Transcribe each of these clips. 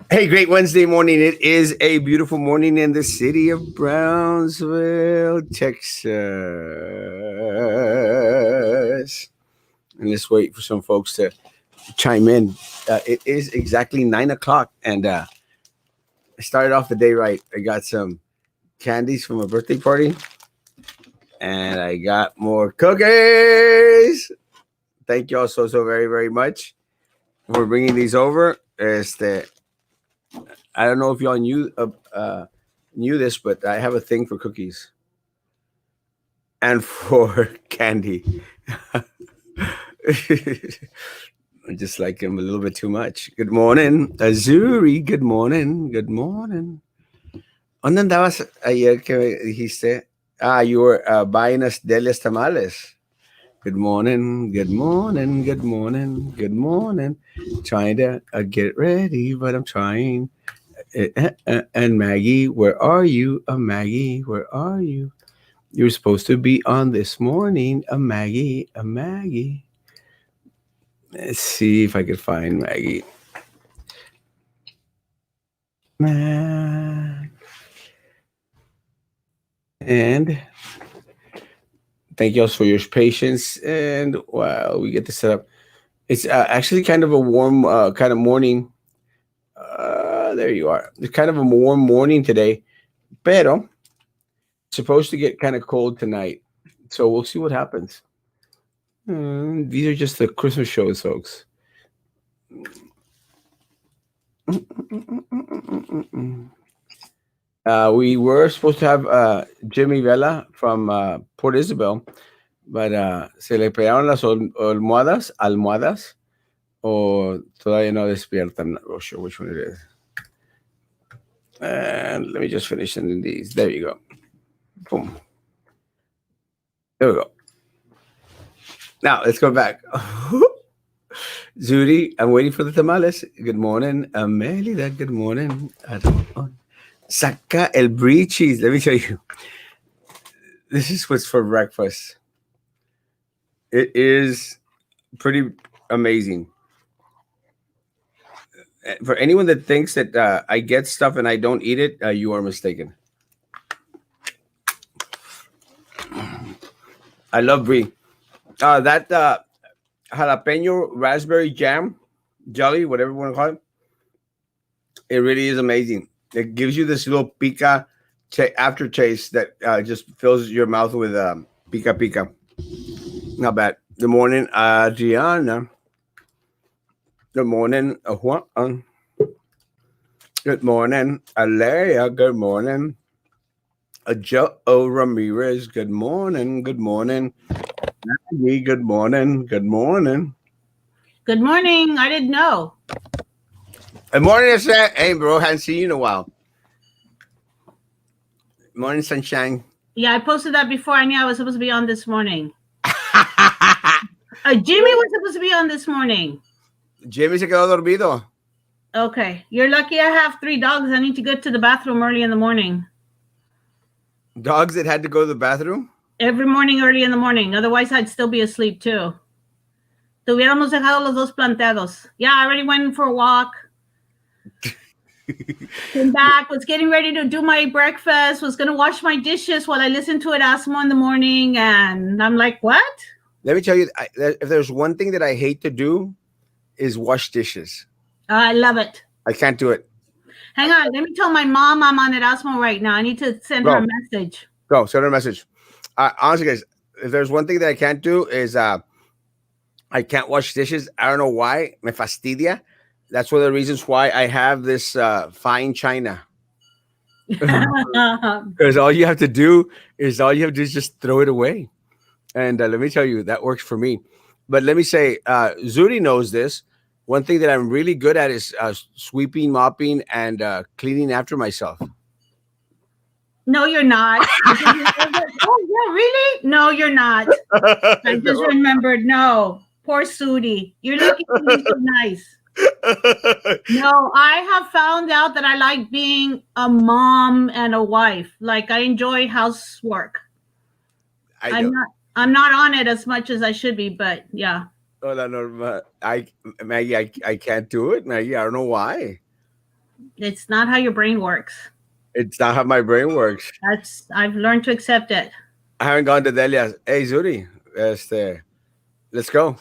Hey, great Wednesday morning. It is a beautiful morning in the city of Brownsville, Texas. And let's wait for some folks to chime in. It is exactly 9 o'clock, and I started off the day right. I got some candies from a birthday party, and I got more cookies. Thank you all so very, very much for bringing these over. I don't know if y'all knew this, but I have a thing for cookies and for candy. I just like him a little bit too much. Good morning, Azuri. Good morning. Good morning. ¿Dónde andabas ayer que dijiste? You were buying us Delia's tamales. Good morning. Good morning. Good morning. Good morning. Trying to get ready, but I'm trying. And Maggie, where are you? Maggie, where are you? You're supposed to be on this morning. Maggie, Maggie. Let's see if I could find Maggie. Mag. And thank you all for your patience. And while we get this set up, it's actually kind of a warm kind of morning. There you are. It's kind of a warm morning today, pero supposed to get kind of cold tonight. So we'll see what happens. These are just the Christmas shows, folks. We were supposed to have Jimmy Vela from Port Isabel, but se le pegaron las almohadas, o todavía no despierta. I'm not real sure which one it is. And let me just finish sending these. There you go. Boom. There we go. Now let's go back. Zuri, I'm waiting for the tamales. Good morning, Amelida. Good morning. Saca el brie cheese. Let me tell you, this is what's for breakfast. It is pretty amazing. For anyone that thinks that I get stuff and I don't eat it, you are mistaken. I love brie. That jalapeno raspberry jam, jelly, whatever you want to call it, it really is amazing. It gives you this little aftertaste that just fills your mouth with pica pica. Not bad. Good morning, Adriana. Good morning, Juan. Good morning, Alea. Good morning, Joe Ramirez. Good morning. Good morning, Maggie. Good morning. Good morning. Good morning. I didn't know. Good morning, hey, bro. Haven't seen you in a while. Morning, sunshine. Yeah, I posted that before. I knew I was supposed to be on this morning. Jimmy was supposed to be on this morning. Jimmy se quedó dormido. Okay. You're lucky I have 3 dogs. I need to get to the bathroom early in the morning. Dogs that had to go to the bathroom? Every morning, early in the morning. Otherwise, I'd still be asleep too. Tuviéramos dejado los dos planteados. Yeah, I already went for a walk. Came back, was getting ready to do my breakfast, was going to wash my dishes while I listened to Erasmo in the morning. And I'm like, what? Let me tell you, if there's one thing that I hate to do is wash dishes. I love it. I can't do it. Hang on. Let me tell my mom I'm on Erasmo right now. I need to send her a message. Go, send her a message. Honestly, guys, if there's one thing that I can't do is I can't wash dishes. I don't know why. Me fastidia. That's one of the reasons why I have this fine china. Because all you have to do is just throw it away. And let me tell you, that works for me. But let me say, Zuri knows this. One thing that I'm really good at is sweeping, mopping, and cleaning after myself. No, you're not. Oh, yeah, really? No, you're not. I just remembered. No, poor Sudi. You're looking so nice. No, I have found out that I like being a mom and a wife. Like I enjoy housework. I'm not on it as much as I should be, but yeah. Oh no, Maggie, I can't do it, Maggie. I don't know why. It's not how your brain works. It's not how my brain works. I've learned to accept it. I haven't gone to Delia's. Hey, Zuri, let's go.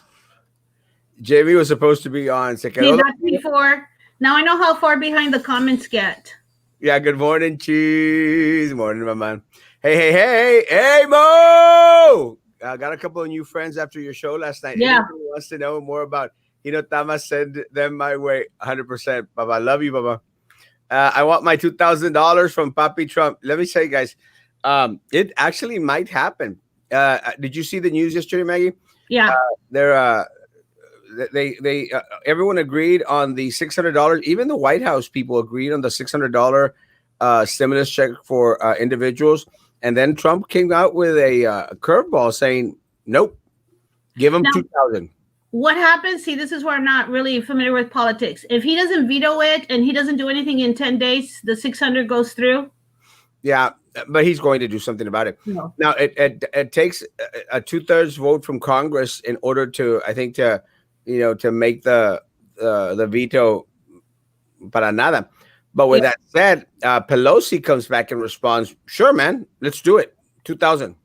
JV was supposed to be on. Se See, quedó that's dormido. before. Now I know how far behind the comments get. Yeah, good morning, cheese. Morning, my man. Hey, Mo! I got a couple of new friends after your show last night. Yeah. Anybody who wants to know more about Hinotama, send them my way 100%. Baba, love you, Baba. I want my $2,000 from Papi Trump. Let me say, guys, it actually might happen. Did you see the news yesterday, Maggie? Yeah. They're they everyone agreed on the $600. Even the White House people agreed on the $600 stimulus check for individuals. And then Trump came out with a curveball saying, "Nope, give them Now, 2,000." what happens? See, this is where I'm not really familiar with politics. If he doesn't veto it and he doesn't do anything in 10 days, the 600 goes through. Yeah, but he's going to do something about it. No. Now, it takes a 2/3 vote from Congress in order to, I think, to make the veto para nada. But with Yeah. that said, Pelosi comes back and responds, "Sure, man, let's do it, 2,000,"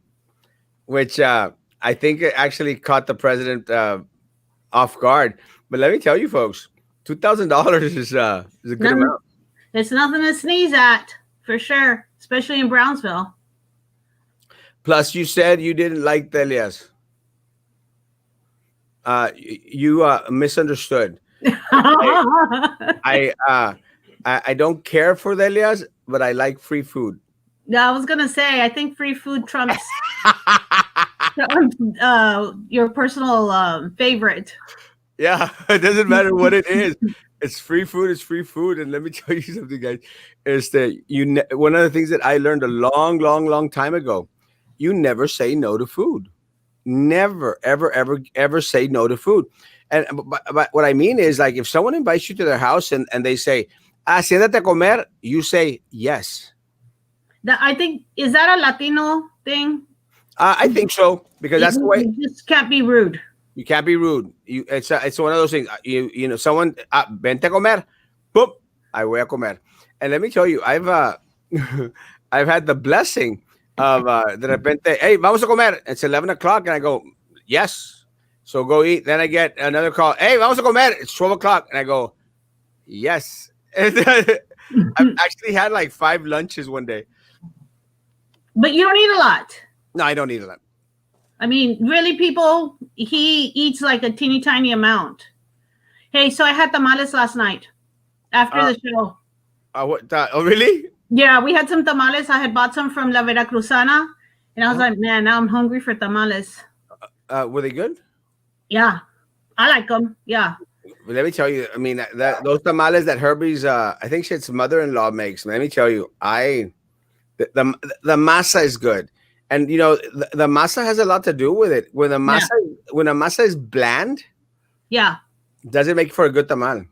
which I think it actually caught the president off guard. But let me tell you, folks, $2,000 is a good Nothing, amount. it's nothing to sneeze at, for sure, especially in Brownsville. Plus, you said you didn't like Delias. You misunderstood. I I don't care for Delias, but I like free food. Yeah, I was gonna say, I think free food trumps your personal favorite. Yeah, it doesn't matter what it is. It's free food. It's free food. And let me tell you something, guys. Is that one of the things that I learned a long time ago? You never say no to food. Never, ever say no to food. And but what I mean is, like, if someone invites you to their house and they say, siéntate a comer, you say yes. I think, is that a Latino thing? I think so, because that's the way. You just can't be rude. You can't be rude. It's one of those things. Someone vente a comer, boom, I voy a comer. And let me tell you, I've I've had the blessing of de repente, hey, vamos a comer. It's 11 o'clock, and I go, yes. So go eat. Then I get another call. Hey, vamos a comer. It's 12 o'clock, and I go, yes. I've actually had like 5 lunches one day. But you don't eat a lot. No, I don't eat a lot. I mean, really, people, he eats like a teeny tiny amount. Hey, so I had tamales last night after the show. Oh, really? Yeah, we had some tamales. I had bought some from La Veracruzana. And I was like, man, now I'm hungry for tamales. Were they good? Yeah, I like them. Yeah. Let me tell you, I mean, those tamales that Herbie's, I think it's mother-in-law makes. Let me tell you, the masa is good, and the masa has a lot to do with it. When the masa is bland, yeah, does it make for a good tamal?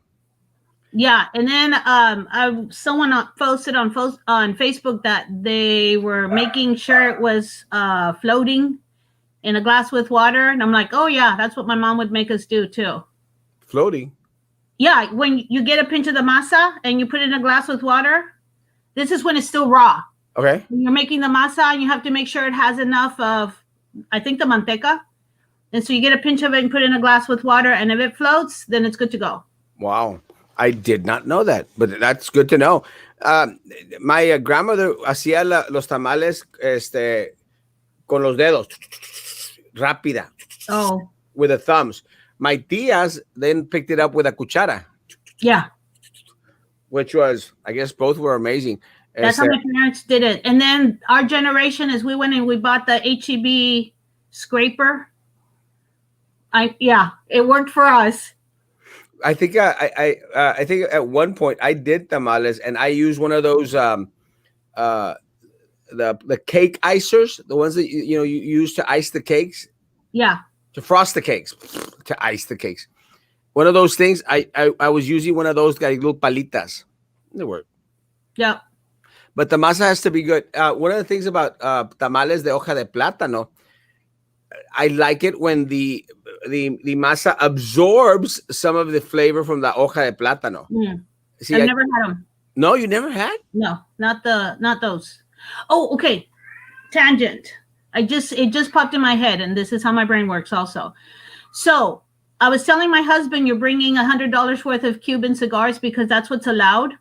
Yeah, and then someone posted on Facebook that they were making sure it was floating in a glass with water, and I'm like, oh yeah, that's what my mom would make us do too. Floating. Yeah, when you get a pinch of the masa and you put it in a glass with water, this is when it's still raw. Okay. When you're making the masa, you have to make sure it has enough of, I think, the manteca. And so you get a pinch of it and put it in a glass with water, and if it floats, then it's good to go. Wow. I did not know that, but that's good to know. My grandmother hacía los tamales con los dedos. Rápida. Oh. With the thumbs. My tias then picked it up with a cuchara. Yeah. Which was, I guess both were amazing. That's how my parents did it. And then our generation is we went and we bought the HEB scraper. It worked for us. I think I think at one point I did tamales and I used one of those the cake icers, the ones that you use to ice the cakes. Yeah. To frost the cakes, to ice the cakes. One of those things. I was using one of those little palitas. They work. Yeah. But the masa has to be good. One of the things about tamales de hoja de plátano, I like it when the masa absorbs some of the flavor from the hoja de plátano. Mm. See, I've never had them. No, you never had. No, not those. Oh, okay. Tangent. It just popped in my head, and this is how my brain works also. So I was telling my husband, you're bringing $100 worth of Cuban cigars because that's what's allowed.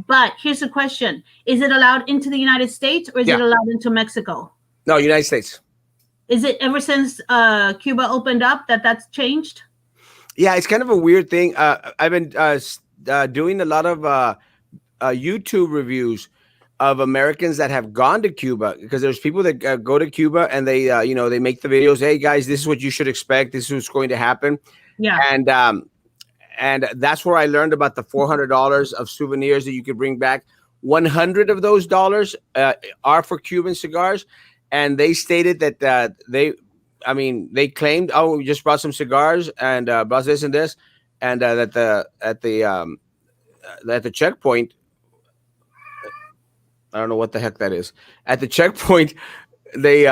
But here's the question: is it allowed into the United States or is it Yeah. allowed into Mexico? No, United States. Is it ever since Cuba opened up that's changed? Yeah, it's kind of a weird thing. I've been doing a lot of YouTube reviews of Americans that have gone to Cuba because there's people that go to Cuba and they, they make the videos. Hey guys, this is what you should expect. This is what's going to happen. Yeah. And that's where I learned about the $400 of souvenirs that you could bring back. 100 of those dollars are for Cuban cigars, and they stated that they claimed, oh, we just brought some cigars and brought this and this, and that at the checkpoint, I don't know what the heck that is. At the checkpoint, they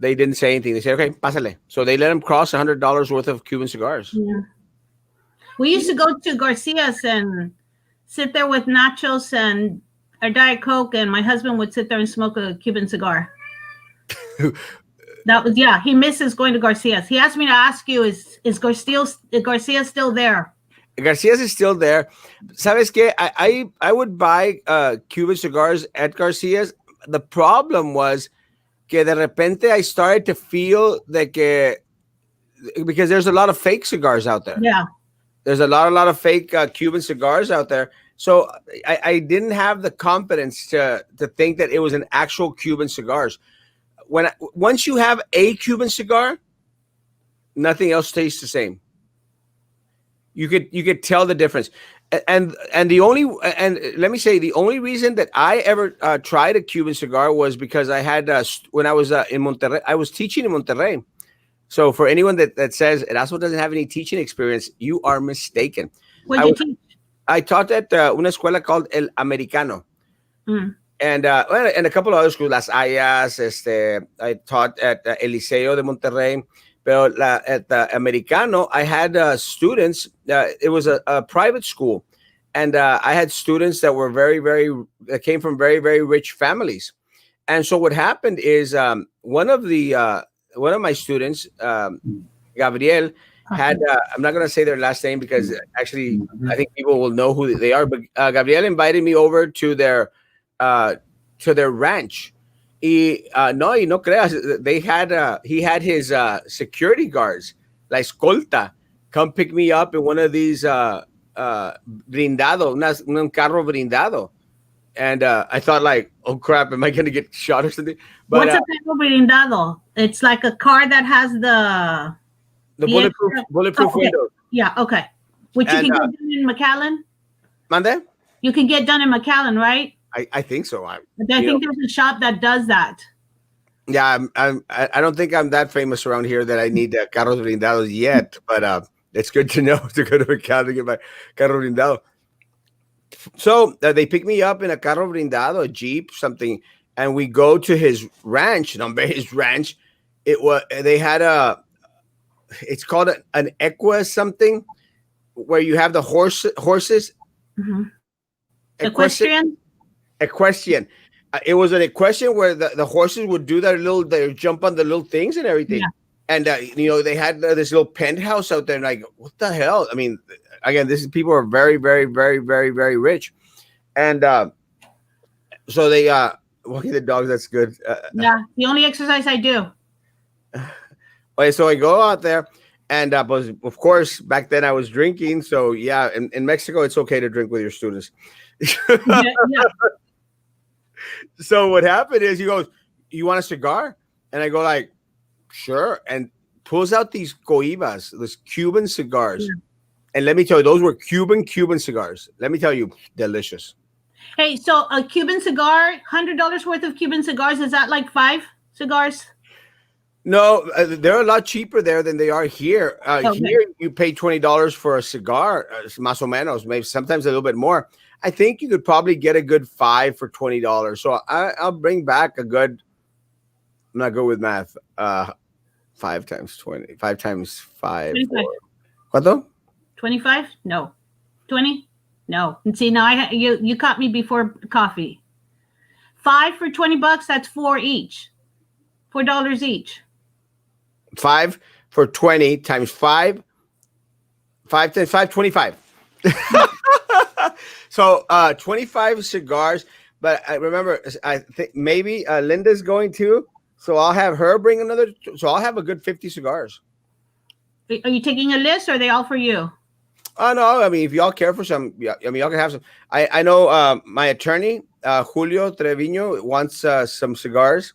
didn't say anything. They said, okay, pásale. So they let him cross $100 worth of Cuban cigars. Yeah. We used to go to Garcia's and sit there with nachos and a Diet Coke, and my husband would sit there and smoke a Cuban cigar. That was, yeah, he misses going to Garcia's. He asked me to ask you, is Garcia still there? Garcia's is still there. ¿Sabes qué? I would buy Cuban cigars at Garcia's. The problem was que de repente I started to feel that because there's a lot of fake cigars out there. Yeah. There's a lot of fake Cuban cigars out there. So I didn't have the confidence to think that it was an actual Cuban cigars. Once you have a Cuban cigar, nothing else tastes the same. You could tell the difference, and let me say the only reason that I ever tried a Cuban cigar was because I had when I was in Monterrey, I was teaching in Monterrey. So for anyone that says Erasmo doesn't have any teaching experience, you are mistaken. What did you teach? I taught at una escuela called El Americano, and a couple of other schools, Las Hayas. I taught at El Liceo de Monterrey. But at the Americano, I had students. It was a private school, and I had students that were that came from very, very rich families. And so what happened is one of my students, Gabriel, had. I'm not going to say their last name because actually I think people will know who they are. But Gabriel invited me over to their ranch. Y no creas, he had his security guards, la escolta, come pick me up in one of these blindado, un carro blindado. And I thought like, oh crap, am I going to get shot or something? But what's a carro blindado? It's like a car that has the bulletproof okay. windows. Yeah, okay. Which you can get done in McAllen? Mande? You can get done in McAllen, right? I think so. I think there's a shop that does that. Yeah, I don't think I'm that famous around here that I need carros blindados yet, but it's good to know to go to McAllen to get my carro blindado. So they pick me up in a carro blindado, a Jeep, something, and we go to his ranch. His ranch, they had it's called an equa something, where you have the horses. Mm-hmm. Equestrian. It was an equestrian where the horses would do they jump on the little things and everything. Yeah. And they had this little penthouse out there, and like, what the hell? I mean, again, people are very, very, very, very, very rich, and so they walking the dogs. That's good. Yeah, the only exercise I do. Okay, so I go out there, and of course back then I was drinking. So yeah, in Mexico it's okay to drink with your students. Yeah. So what happened is he goes, "You want a cigar?" And I go like, "Sure." And pulls out these cohibas, these Cuban cigars. Yeah. And let me tell you, those were Cuban cigars. Let me tell you, delicious. Hey, so a Cuban cigar, $100 worth of Cuban cigars, is that like 5 cigars? No, they're a lot cheaper there than they are here. Okay. Here you pay $20 for a cigar, más o menos, maybe sometimes a little bit more. I think you could probably get a good 5 for $20. So I'll bring back a good. I'm not good with math. 5 times 20. 5 times 5. 25. ¿Cuánto? 25? No. 20? No. And see, now you caught me before coffee. 5 for $20. That's four each. $4 each. 5 for 20 times 5. 5 times 5, 25. So 25 cigars. But I remember, I think maybe Linda's going to. So I'll have her bring another. So I'll have a good 50 cigars. Are you taking a list, or are they all for you? Oh no! I mean, if y'all care for some, yeah, I mean, y'all can have some. I know my attorney Julio Trevino wants some cigars,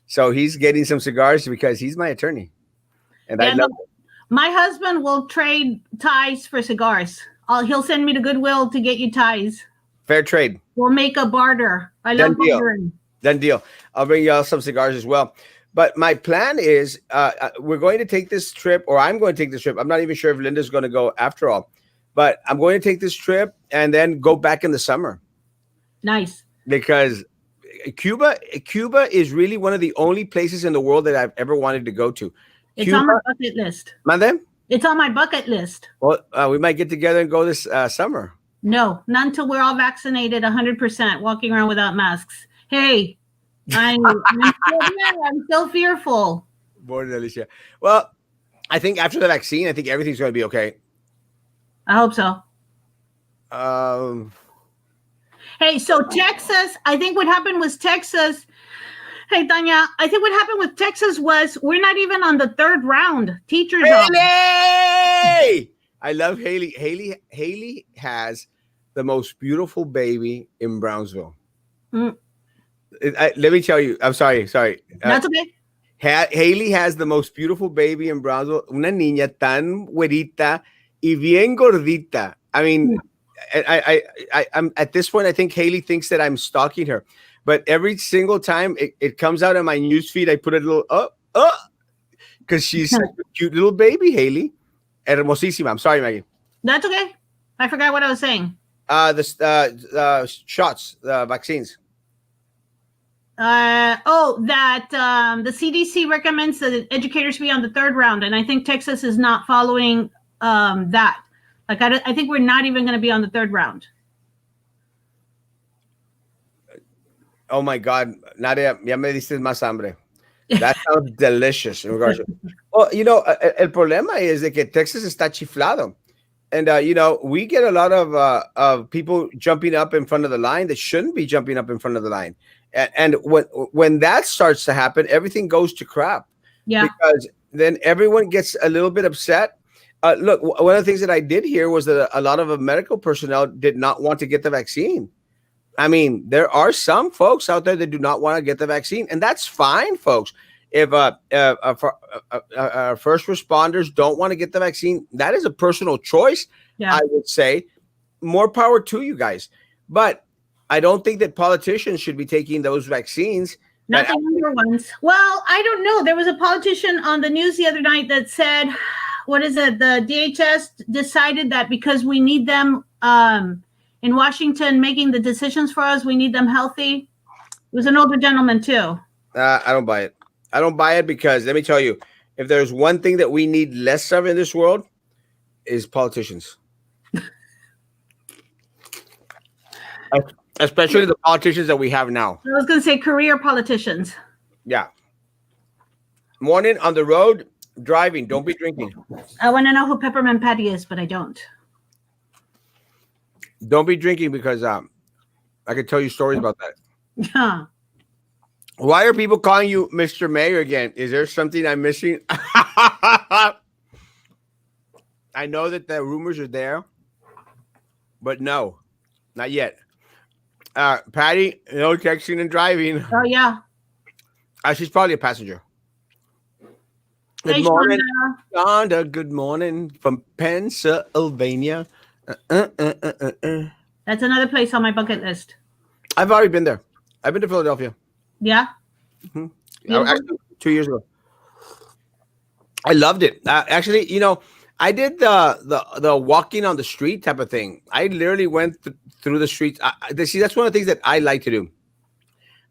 so he's getting some cigars because he's my attorney, and I Yeah, no, love it. my husband will trade ties for cigars. He'll send me to Goodwill to get you ties. Fair trade. We'll make a barter. I Done love deal. bartering. Done deal. I'll bring y'all some cigars as well. But my plan is we're going to take this trip, or I'm going to take this trip. I'm not even sure if Linda's going to go after all, but I'm going to take this trip and then go back in the summer Nice. because Cuba is really one of the only places in the world that I've ever wanted to go to. It's on my Cuba, bucket list. Mande? It's on my bucket list. Well, we might get together and go this summer. No, not until we're all vaccinated 100%, walking around without masks. Hey, I'm still fearful. Born Alicia. Well, I think after the vaccine, I think everything's going to be okay. I hope so. Um, Hey, so Texas, I think what happened was Texas. Hey, Tanya, I think what happened with Texas was we're not even on the third round. Teachers are. Haley! I love Haley. Haley has the most beautiful baby in Brownsville. Mm, Let me tell you. I'm sorry. that's okay. Haley has the most beautiful baby in Brownsville. Una niña tan güerita y bien gordita. I mean, I'm at this point. I think Haley thinks that I'm stalking her, but every single time it comes out in my news feed, I put a little because she's such a cute little baby, Haley. Hermosísima. I'm sorry, Maggie. That's okay. I forgot what I was saying. The shots, the vaccines. That the CDC recommends that educators be on the third round, and I think Texas is not following that. Like, I think we're not even going to be on the third round. Oh my God, Nadia, ya me diste más hambre. That sounds delicious. In regards to, well, el problema is that Texas está chiflado. And, we get a lot of people jumping up in front of the line that shouldn't be jumping up in front of the line. And when that starts to happen, everything goes to crap. Yeah. Because then everyone gets a little bit upset. Look, one of the things that I did hear was that a lot of medical personnel did not want to get the vaccine. I mean, there are some folks out there that do not want to get the vaccine, and that's fine, folks. If first responders don't want to get the vaccine, that is a personal choice. Yeah. I would say more power to you guys. But I don't think that politicians should be taking those vaccines. Not the younger ones. Well, I don't know. There was a politician on the news the other night that said, what is it? The DHS decided that because we need them in Washington making the decisions for us, we need them healthy. It was an older gentleman too. I don't buy it. I don't buy it because let me tell you, if there's one thing that we need less of in this world is politicians. Especially the politicians that we have now. I was going to say career politicians. Yeah. Morning on the road, driving. Don't be drinking. I want to know who Peppermint Patty is, but I don't. Don't be drinking because I could tell you stories about that. Yeah. Why are people calling you Mr. Mayor again? Is there something I'm missing? I know that the rumors are there, but no, not yet. Patty, no texting and driving. Oh, yeah. She's probably a passenger. Good Hey, morning, Shonda. Shonda. Good morning from Pennsylvania. That's another place on my bucket list. I've already been there. I've been to Philadelphia. Yeah. Actually, 2 years ago. I loved it. Actually, I did the walking on the street type of thing. I literally went through the streets. See, that's one of the things that I like to do.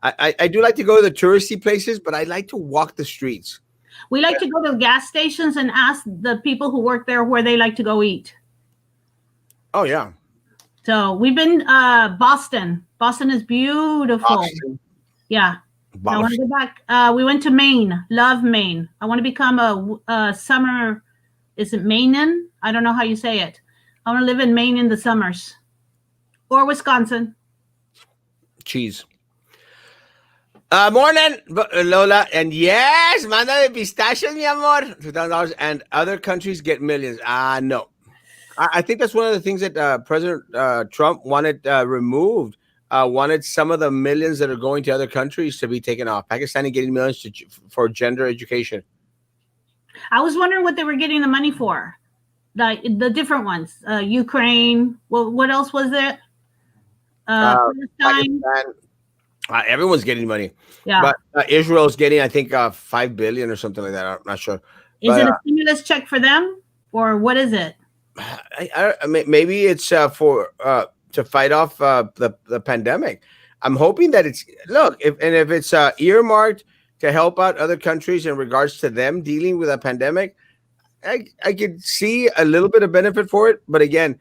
I do like to go to the touristy places, but I like to walk the streets. We like to go to gas stations and ask the people who work there where they like to go eat. Oh, yeah. So we've been Boston. Boston is beautiful. Boston. Yeah. I want to Boston. go back. We went to Maine. Love Maine. I want to become a summer. Is it Mainean? I don't know how you say it. I want to live in Maine in the summers or Wisconsin. Cheese. Morning, Lola. And yes, manda de pistachio, mi amor. $2,000. And other countries get millions. No. I think that's one of the things that President Trump wanted removed. Wanted some of the millions that are going to other countries to be taken off. Pakistani getting millions for gender education. I was wondering what they were getting the money for, like the different ones. Ukraine. Well, what else was there? Palestine. Pakistan. Everyone's getting money, Yeah. but Israel's getting, I think, 5 billion or something like that. I'm not sure. Is But it a stimulus check for them, or what is it? I mean, maybe it's for to fight off the pandemic. I'm hoping that it's if it's earmarked to help out other countries in regards to them dealing with a pandemic. I could see a little bit of benefit for it, but again,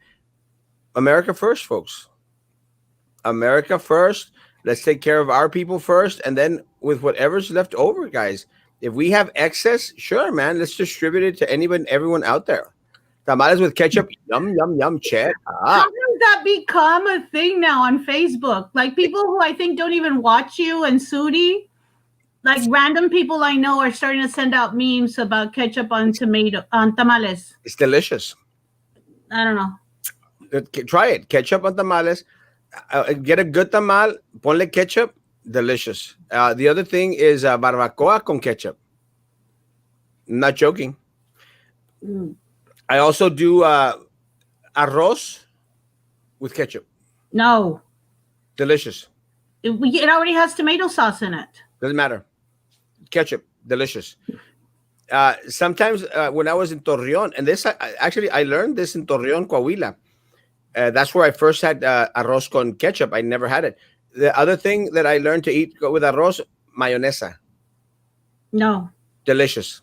America first, folks. America first. Let's take care of our people first, and then with whatever's left over, guys. If we have excess, sure, man, let's distribute it to anyone, everyone out there. Tamales with ketchup, yum, yum, yum, chet. How does that become a thing now on Facebook? Like people who I think don't even watch you and Sudi, like random people I know are starting to send out memes about ketchup on tamales. It's delicious. I don't know. Try it. Ketchup on tamales. Get a good tamal, ponle ketchup, delicious. The other thing is barbacoa con ketchup. Not joking. Mm. I also do arroz with ketchup. No. Delicious. It already has tomato sauce in it. Doesn't matter. Ketchup, delicious. Sometimes when I was in Torreon, and this I learned this in Torreon, Coahuila. That's where I first had arroz con ketchup. I never had it. The other thing that I learned to eat with arroz, mayonesa. No. Delicious.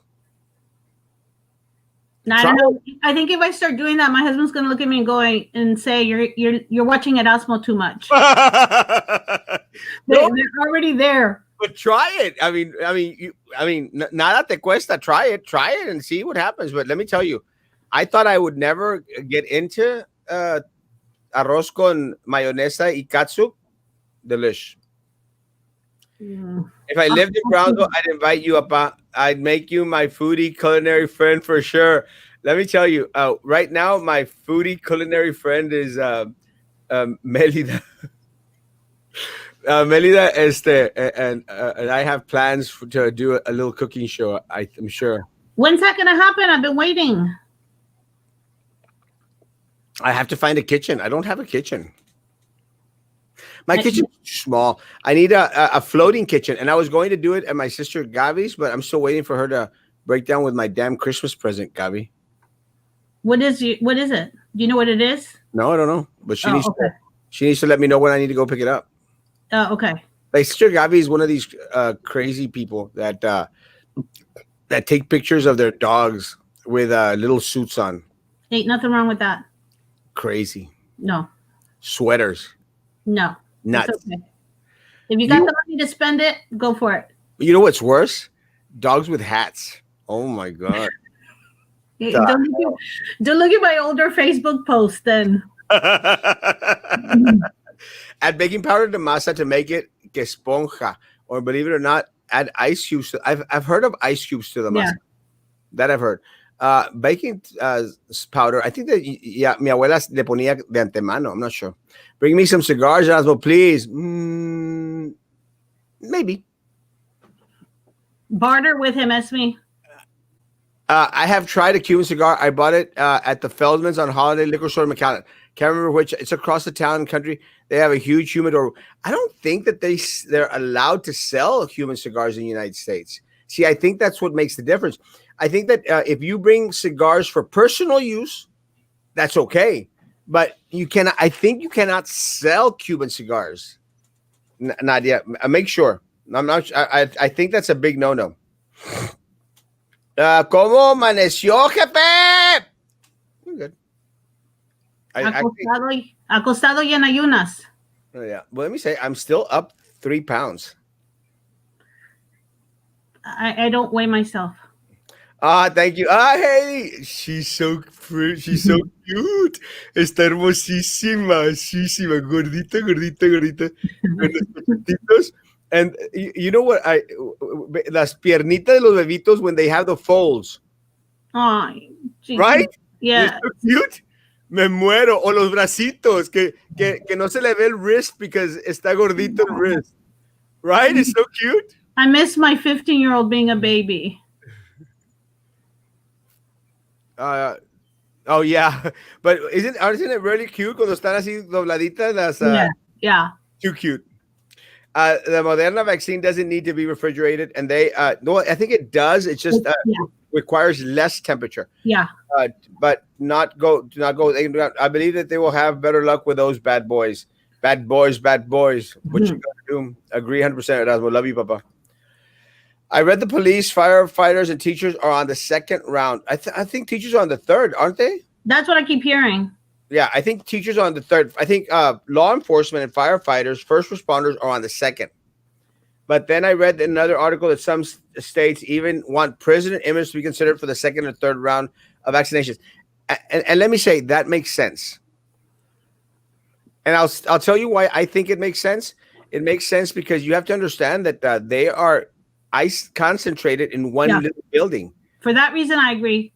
No, I don't know. I think if I start doing that, my husband's gonna look at me and going and say, "You're watching Erasmo too much." They're already there. But try it. Nada te cuesta. Try it and see what happens. But let me tell you, I thought I would never get into arroz con mayonesa y katsu. Delish. If I lived in Brownsville, I'd invite you up. I'd make you my foodie culinary friend for sure. Let me tell you, right now, my foodie culinary friend is Melida. Melida, and I have plans to do a little cooking show. I'm sure. When's that gonna happen? I've been waiting. I have to find a kitchen. I don't have a kitchen. My kitchen's small. I need a floating kitchen, and I was going to do it at my sister Gavi's, but I'm still waiting for her to break down with my damn Christmas present, Gavi. What is it? Do you know what it is? No, I don't know, but she needs to let me know when I need to go pick it up. Okay. My sister Gavi is one of these crazy people that take pictures of their dogs with little suits on. Ain't nothing wrong with that. Crazy. No. Sweaters. No. Nuts. Okay. If you got the money to spend it, go for it. You know what's worse? Dogs with hats. Oh my god. Don't look at my older Facebook post then. Add baking powder to masa to make it que esponja. Or believe it or not, add ice cubes. I've heard of ice cubes to the masa. Yeah. That I've heard. Baking powder. I think that mi abuela le ponía de antemano. I'm not sure. Bring me some cigars, Erasmo, please. Maybe. Barter with him, Esme. I have tried a Cuban cigar. I bought it at the Feldman's on Holiday Liquor Store in McAllen. Can't remember which. It's across the town and country. They have a huge humidor. I don't think that they're allowed to sell Cuban cigars in the United States. See, I think that's what makes the difference. I think that if you bring cigars for personal use, that's okay. But you cannot. I think you cannot sell Cuban cigars. Not yet. Make sure. I'm not. I think that's a big no-no. ¿Cómo amaneció, jefe? I'm good. I actually, Acostado y en ayunas. oh, yeah. Well, let me say, I'm still up 3 pounds. I don't weigh myself. Ah, thank you. Ah, hey, she's so pretty. She's so cute. Está hermosísima, hermosísima, gordita, gordita, gordita, con los cachetitos. And you know what? Las piernitas de los bebitos when they have the folds, Oh, right? They're yeah. so cute. Me muero. O los bracitos que no se le ve el wrist because está gordito el wrist, right? It's so cute. I miss my 15-year-old being a baby. Uh, Oh yeah, but isn't it really cute cuando están así dobladitas las Yeah. Yeah. too cute. The Moderna vaccine doesn't need to be refrigerated, and they no, I think it does. It's just Yeah. requires less temperature, Yeah. but not go do not go. I believe that they will have better luck with those bad boys, bad boys, bad boys. What you gonna do? Agree 100%. Erasmo, love you, Papa. I read the police, firefighters, and teachers are on the second round. I think teachers are on the third, aren't they? That's what I keep hearing. Yeah, I think teachers are on the third. I think law enforcement and firefighters, first responders are on the second. But then I read another article that some states even want prison and image to be considered for the second or third round of vaccinations. And let me say that makes sense. And I'll tell you why I think it makes sense. It makes sense because you have to understand that they are concentrated in one little building. For that reason, I agree.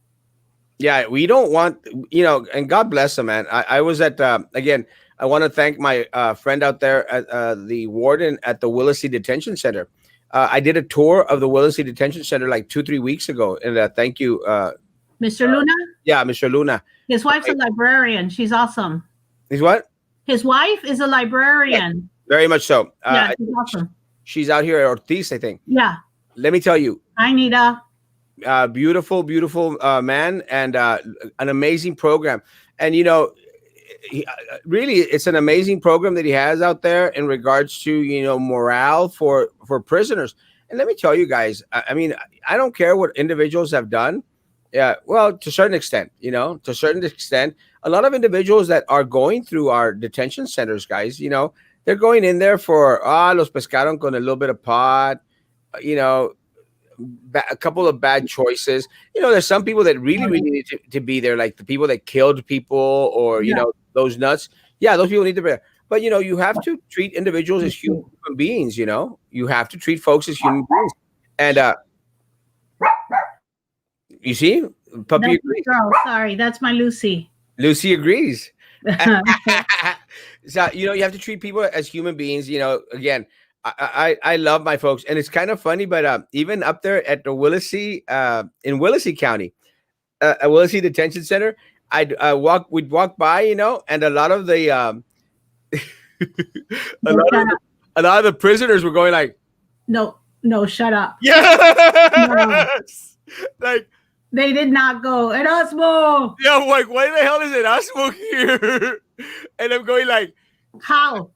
Yeah, we don't want, and God bless them, man. I was at, again, I want to thank my friend out there, at the warden at the Willacy Detention Center. I did a tour of the Willacy Detention Center like 2-3 weeks ago. And thank you. Mr. Luna? Yeah, Mr. Luna. His wife's a librarian. She's awesome. He's what? His wife is a librarian. Yeah, very much so. Yeah, she's awesome. She's out here at Ortiz, I think. Yeah. Let me tell you. Hi, Nita. Beautiful, beautiful man, and an amazing program. And really, it's an amazing program that he has out there in regards to morale for prisoners. And let me tell you guys, I mean, I don't care what individuals have done. Yeah, well, to a certain extent, to a certain extent, a lot of individuals that are going through our detention centers, guys, they're going in there for los pescaron con a little bit of pot, a couple of bad choices. There's some people that really need to be there, like the people that killed people or, those nuts. Yeah, those people need to be there. But, you have to treat individuals as human beings, You have to treat folks as human beings. And you see? Puppy agrees. Girl, sorry, that's my Lucy. Lucy agrees. So, you have to treat people as human beings. Again, I love my folks, and it's kind of funny, but even up there at the Willacy, in Willacy County, at Willacy Detention Center, we'd walk by, and a lot of the a lot of the prisoners were going like, no, shut up. Yes, like they did not go Erasmo. Yeah, I'm like, why the hell is Erasmo here? And I'm going like, how?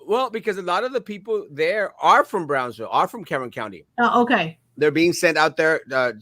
Well, because a lot of the people there are from Brownsville, are from Cameron County. Oh, okay. They're being sent out there. Being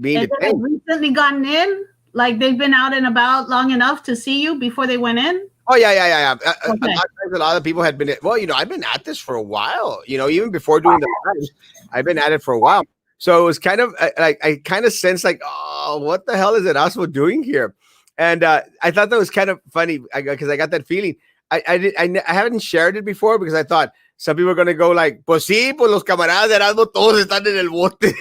detained. They've recently gotten in. Like they've been out and about long enough to see you before they went in. Oh yeah. Okay. A lot of people had been. Well, I've been at this for a while. Even before doing the lives, I've been at it for a while. So it was kind of like I kind of sensed like, oh, what the hell is Erasmo doing here? And I thought that was kind of funny because I got that feeling. I haven't shared it before because I thought some people are going to go like, pues sí, pues los camaradas de Erasmo todos están en el bote.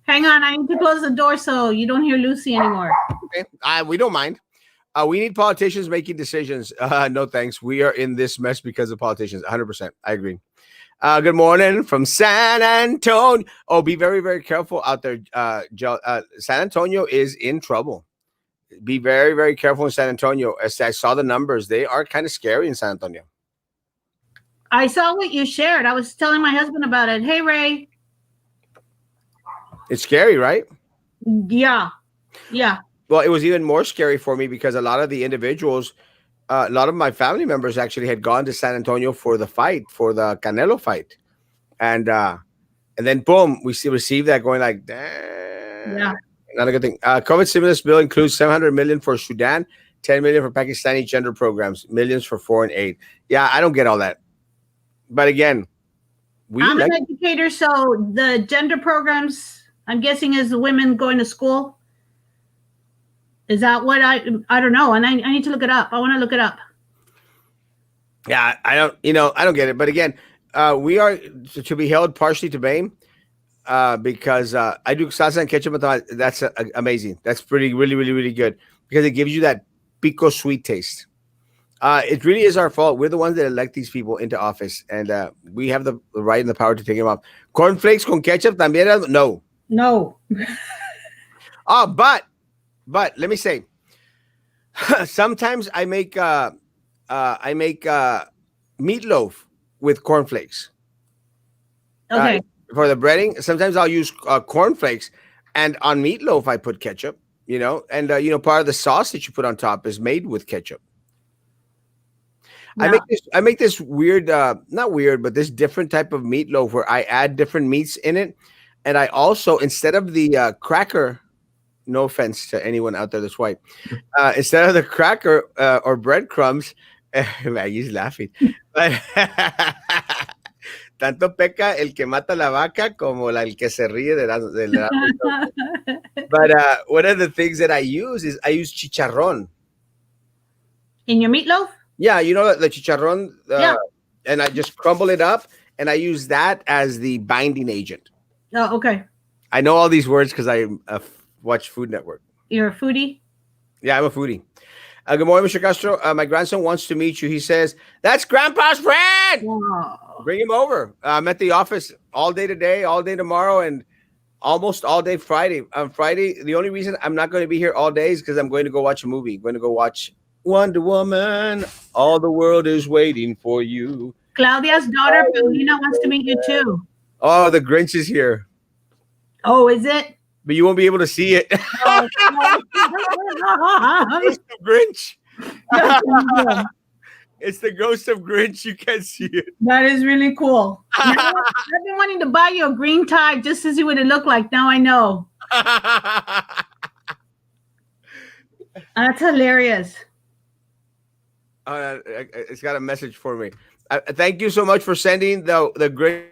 Hang on, I need to close the door so you don't hear Lucy anymore. Okay, we don't mind. We need politicians making decisions. No thanks. We are in this mess because of politicians. 100%. I agree. Good morning from San Antonio. Oh, be very, very careful out there. San Antonio is in trouble. Be very, very careful in San Antonio. As I saw the numbers, they are kind of scary in San Antonio. I saw what you shared. I was telling my husband about it. Hey, Ray. It's scary, right? Yeah. Well, it was even more scary for me because a lot of the individuals, a lot of my family members actually had gone to San Antonio for the fight, for the Canelo fight. And then boom, we received that going like, damn. Yeah. not a good thing. COVID stimulus bill includes 700 million for Sudan, 10 million for Pakistani gender programs, millions for foreign aid. Yeah, I don't get all that. But again, we I'm an elect. educator, so the gender programs, I'm guessing, is the women going to school. Is that what I don't know, and I need to look it up. I want to look it up. Yeah, I don't. I don't get it. But again, we are to be held partially to blame because I do salsa and ketchup. That's amazing. That's pretty, really, really, really good because it gives you that pico sweet taste. It really is our fault. We're the ones that elect these people into office, and we have the right and the power to take them off. Cornflakes con ketchup también? No. No. Oh, but let me say, sometimes I make meatloaf with cornflakes. Okay. For the breading, sometimes I'll use cornflakes, and on meatloaf I put ketchup. And part of the sauce that you put on top is made with ketchup. Yeah. I make this weird, not weird, but this different type of meatloaf where I add different meats in it, and I also, instead of the cracker, no offense to anyone out there that's white, instead of the cracker or breadcrumbs, Maggie's laughing. But tanto peca el que mata la vaca como el que se ríe del But one of the things that I use chicharrón. In your meatloaf? Yeah, the chicharrón, Yeah. and I just crumble it up, and I use that as the binding agent. Oh, okay. I know all these words because I watch Food Network. You're a foodie? Yeah, I'm a foodie. Good morning, Mr. Castro. My grandson wants to meet you. He says, that's Grandpa's friend. Wow. Bring him over. I'm at the office all day today, all day tomorrow, and almost all day Friday. On Friday, the only reason I'm not going to be here all day is because I'm going to go watch a movie. I'm going to go watch Wonder Woman. All the world is waiting for you. Claudia's daughter, Paulina, wants to meet you too. Oh, the Grinch is here. Oh, is it? But you won't be able to see it. Oh, Ghost of Grinch. It's the ghost of Grinch. You can't see it. That is really cool. I've been wanting to buy you a green tie just to see what it looked like. Now I know. That's hilarious. It's got a message for me. Thank you so much for sending the great.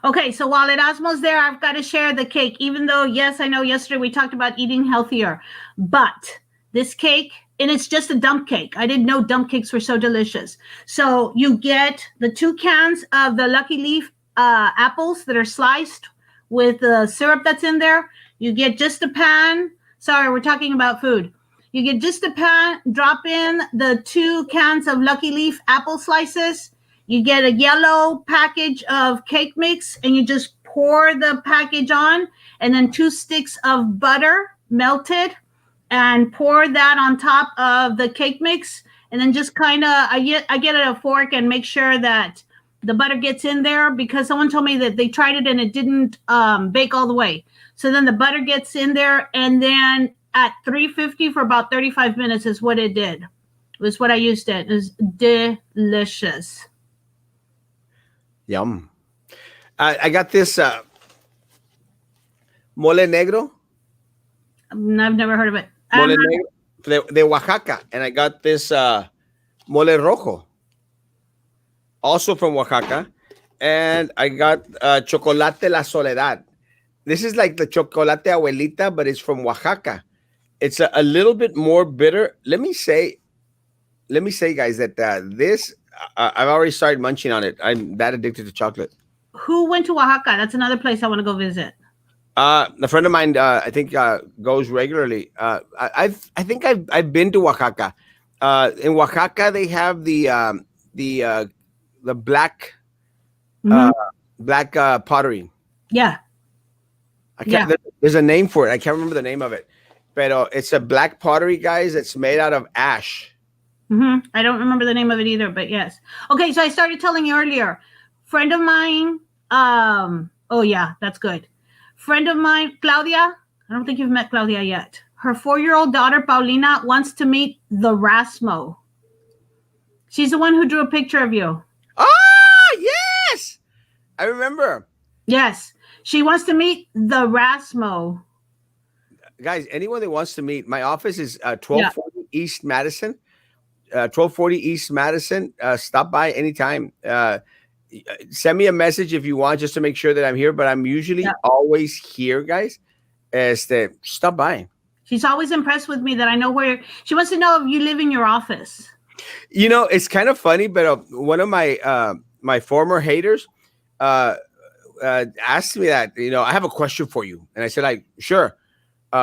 Okay, so while Erasmo's there, I've got to share the cake. Even though, yes, I know yesterday we talked about eating healthier, but this cake, and it's just a dump cake. I didn't know dump cakes were so delicious. So you get the 2 cans of the Lucky Leaf apples that are sliced with the syrup that's in there. You get just a pan. Sorry, we're talking about food. You get just a pan, drop in the 2 cans of Lucky Leaf apple slices. You get a yellow package of cake mix, and you just pour the package on, and then 2 sticks of butter melted, and pour that on top of the cake mix. And then just kind of, I get a fork and make sure that the butter gets in there, because someone told me that they tried it and it didn't bake all the way. So then the butter gets in there, and then at 350 for about 35 minutes is what it did. It was what I used it. It was delicious. Yum. I got this mole negro. I've never heard of it. Mole negro de Oaxaca. And I got this mole rojo, also from Oaxaca. And I got chocolate la soledad. This is like the chocolate abuelita, but it's from Oaxaca. It's a little bit more bitter. Let me say, guys, that this, I've already started munching on it. I'm that addicted to chocolate. Who went to Oaxaca? That's another place I want to go visit. A friend of mine, I think, goes regularly. I think I've been to Oaxaca. In Oaxaca, they have the black black pottery. Yeah. There's a name for it. I can't remember the name of it, but it's a black pottery, guys. It's made out of ash. Mm-hmm. I don't remember the name of it either, but yes. Okay, so I started telling you earlier. Friend of mine. Oh yeah, that's good. Friend of mine, Claudia. I don't think you've met Claudia yet. Her 4-year-old daughter, Paulina, wants to meet the Erasmo. She's the one who drew a picture of you. Ah, yes. I remember. Yes. She wants to meet the Erasmo. Guys, anyone that wants to meet, my office is Yeah. 1240 East Madison. 1240 East Madison. Stop by anytime. Send me a message if you want, just to make sure that I'm here. But I'm Yeah. usually always here, guys. Stop by. She's always impressed with me that I know where she wants to know if you live in your office. You know, it's kind of funny, but one of my former haters uh, asked me that. You know, I have a question for you, and I said, like, sure.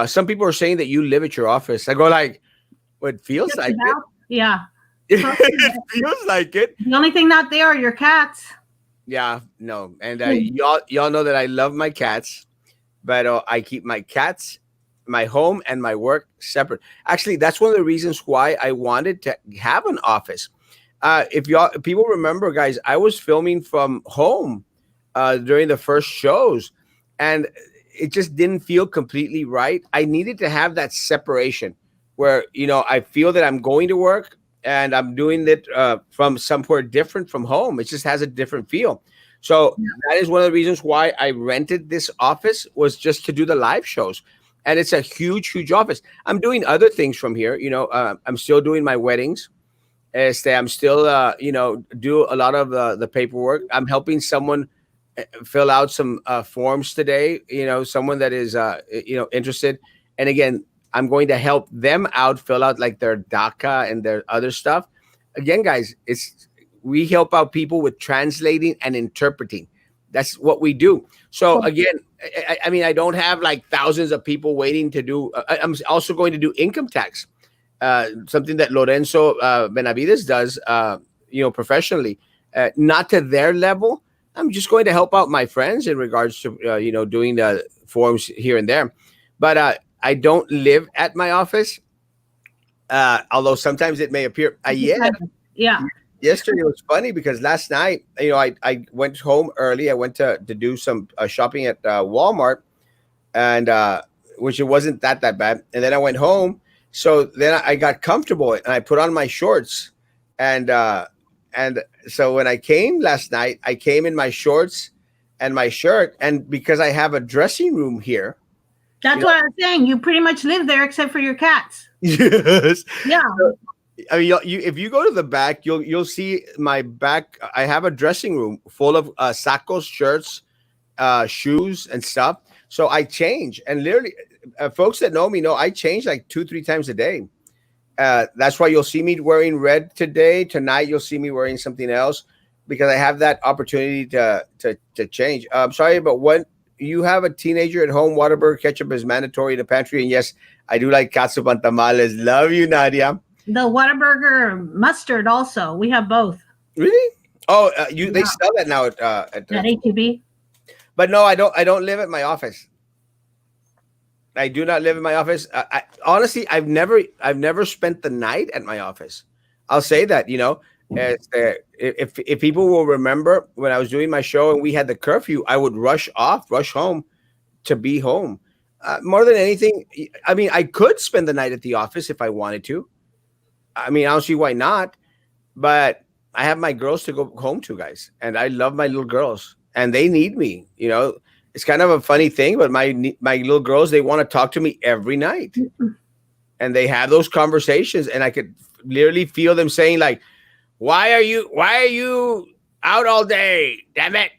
Some people are saying that you live at your office. I go like, well, it feels Just like it. about. Yeah. It feels like it. The only thing not there are your cats. Yeah, no, and Hmm. y'all know that I love my cats, but I keep my cats, my home, and my work separate. Actually, that's one of the reasons why I wanted to have an office. If y'all people remember, guys, I was filming from home during the first shows, and it just didn't feel completely right. I needed to have that separation where I feel that I'm going to work and I'm doing it from somewhere different from home. It just has a different feel. So that is one of the reasons why I rented this office, was just to do the live shows. And it's a huge, huge office. I'm doing other things from here. I'm still doing my weddings. I'm still, do a lot of the paperwork. I'm helping someone fill out some forms today. Someone that is, interested. And again, I'm going to help them out, fill out like their DACA and their other stuff. Again, guys, we help out people with translating and interpreting. That's what we do. So again, I mean, I don't have like thousands of people waiting to do. I'm also going to do income tax, something that Lorenzo Benavides does, professionally, not to their level. I'm just going to help out my friends in regards to, doing the forms here and there. But I don't live at my office, although sometimes it may appear. Yeah. Yesterday was funny because last night, I went home early. I went to do some shopping at Walmart, and which it wasn't that bad. And then I went home. So then I got comfortable and I put on my shorts, and and so when I came last night, I came in my shorts and my shirt, and because I have a dressing room here, you That's know. what I'm saying. You pretty much live there except for your cats. Yes. Yeah. I mean, if you go to the back, you'll see my back. I have a dressing room full of sacos, shirts, shoes, and stuff. So I change, and literally, folks that know me know I change like 2, 3 times a day. That's why you'll see me wearing red today. Tonight, you'll see me wearing something else because I have that opportunity to change. I'm sorry, but when you have a teenager at home, Whataburger ketchup is mandatory in the pantry. And yes, I do like katsu and tamales. Love you, Nadia. The Whataburger mustard also. We have both. Really? Oh, they Yeah. sell that now At ATB. but no, I don't. I don't live at my office. I do not live in my office. Honestly, I've never spent the night at my office. I'll say that, if people will remember when I was doing my show and we had the curfew, I would rush home to be home. More than anything, I mean, I could spend the night at the office if I wanted to. I mean, I don't see why not. But I have my girls to go home to, guys, and I love my little girls, and they need me. It's kind of a funny thing, but my little girls, they want to talk to me every night, and they have those conversations, and I could literally feel them saying like, "Why are you out all day? Damn it!"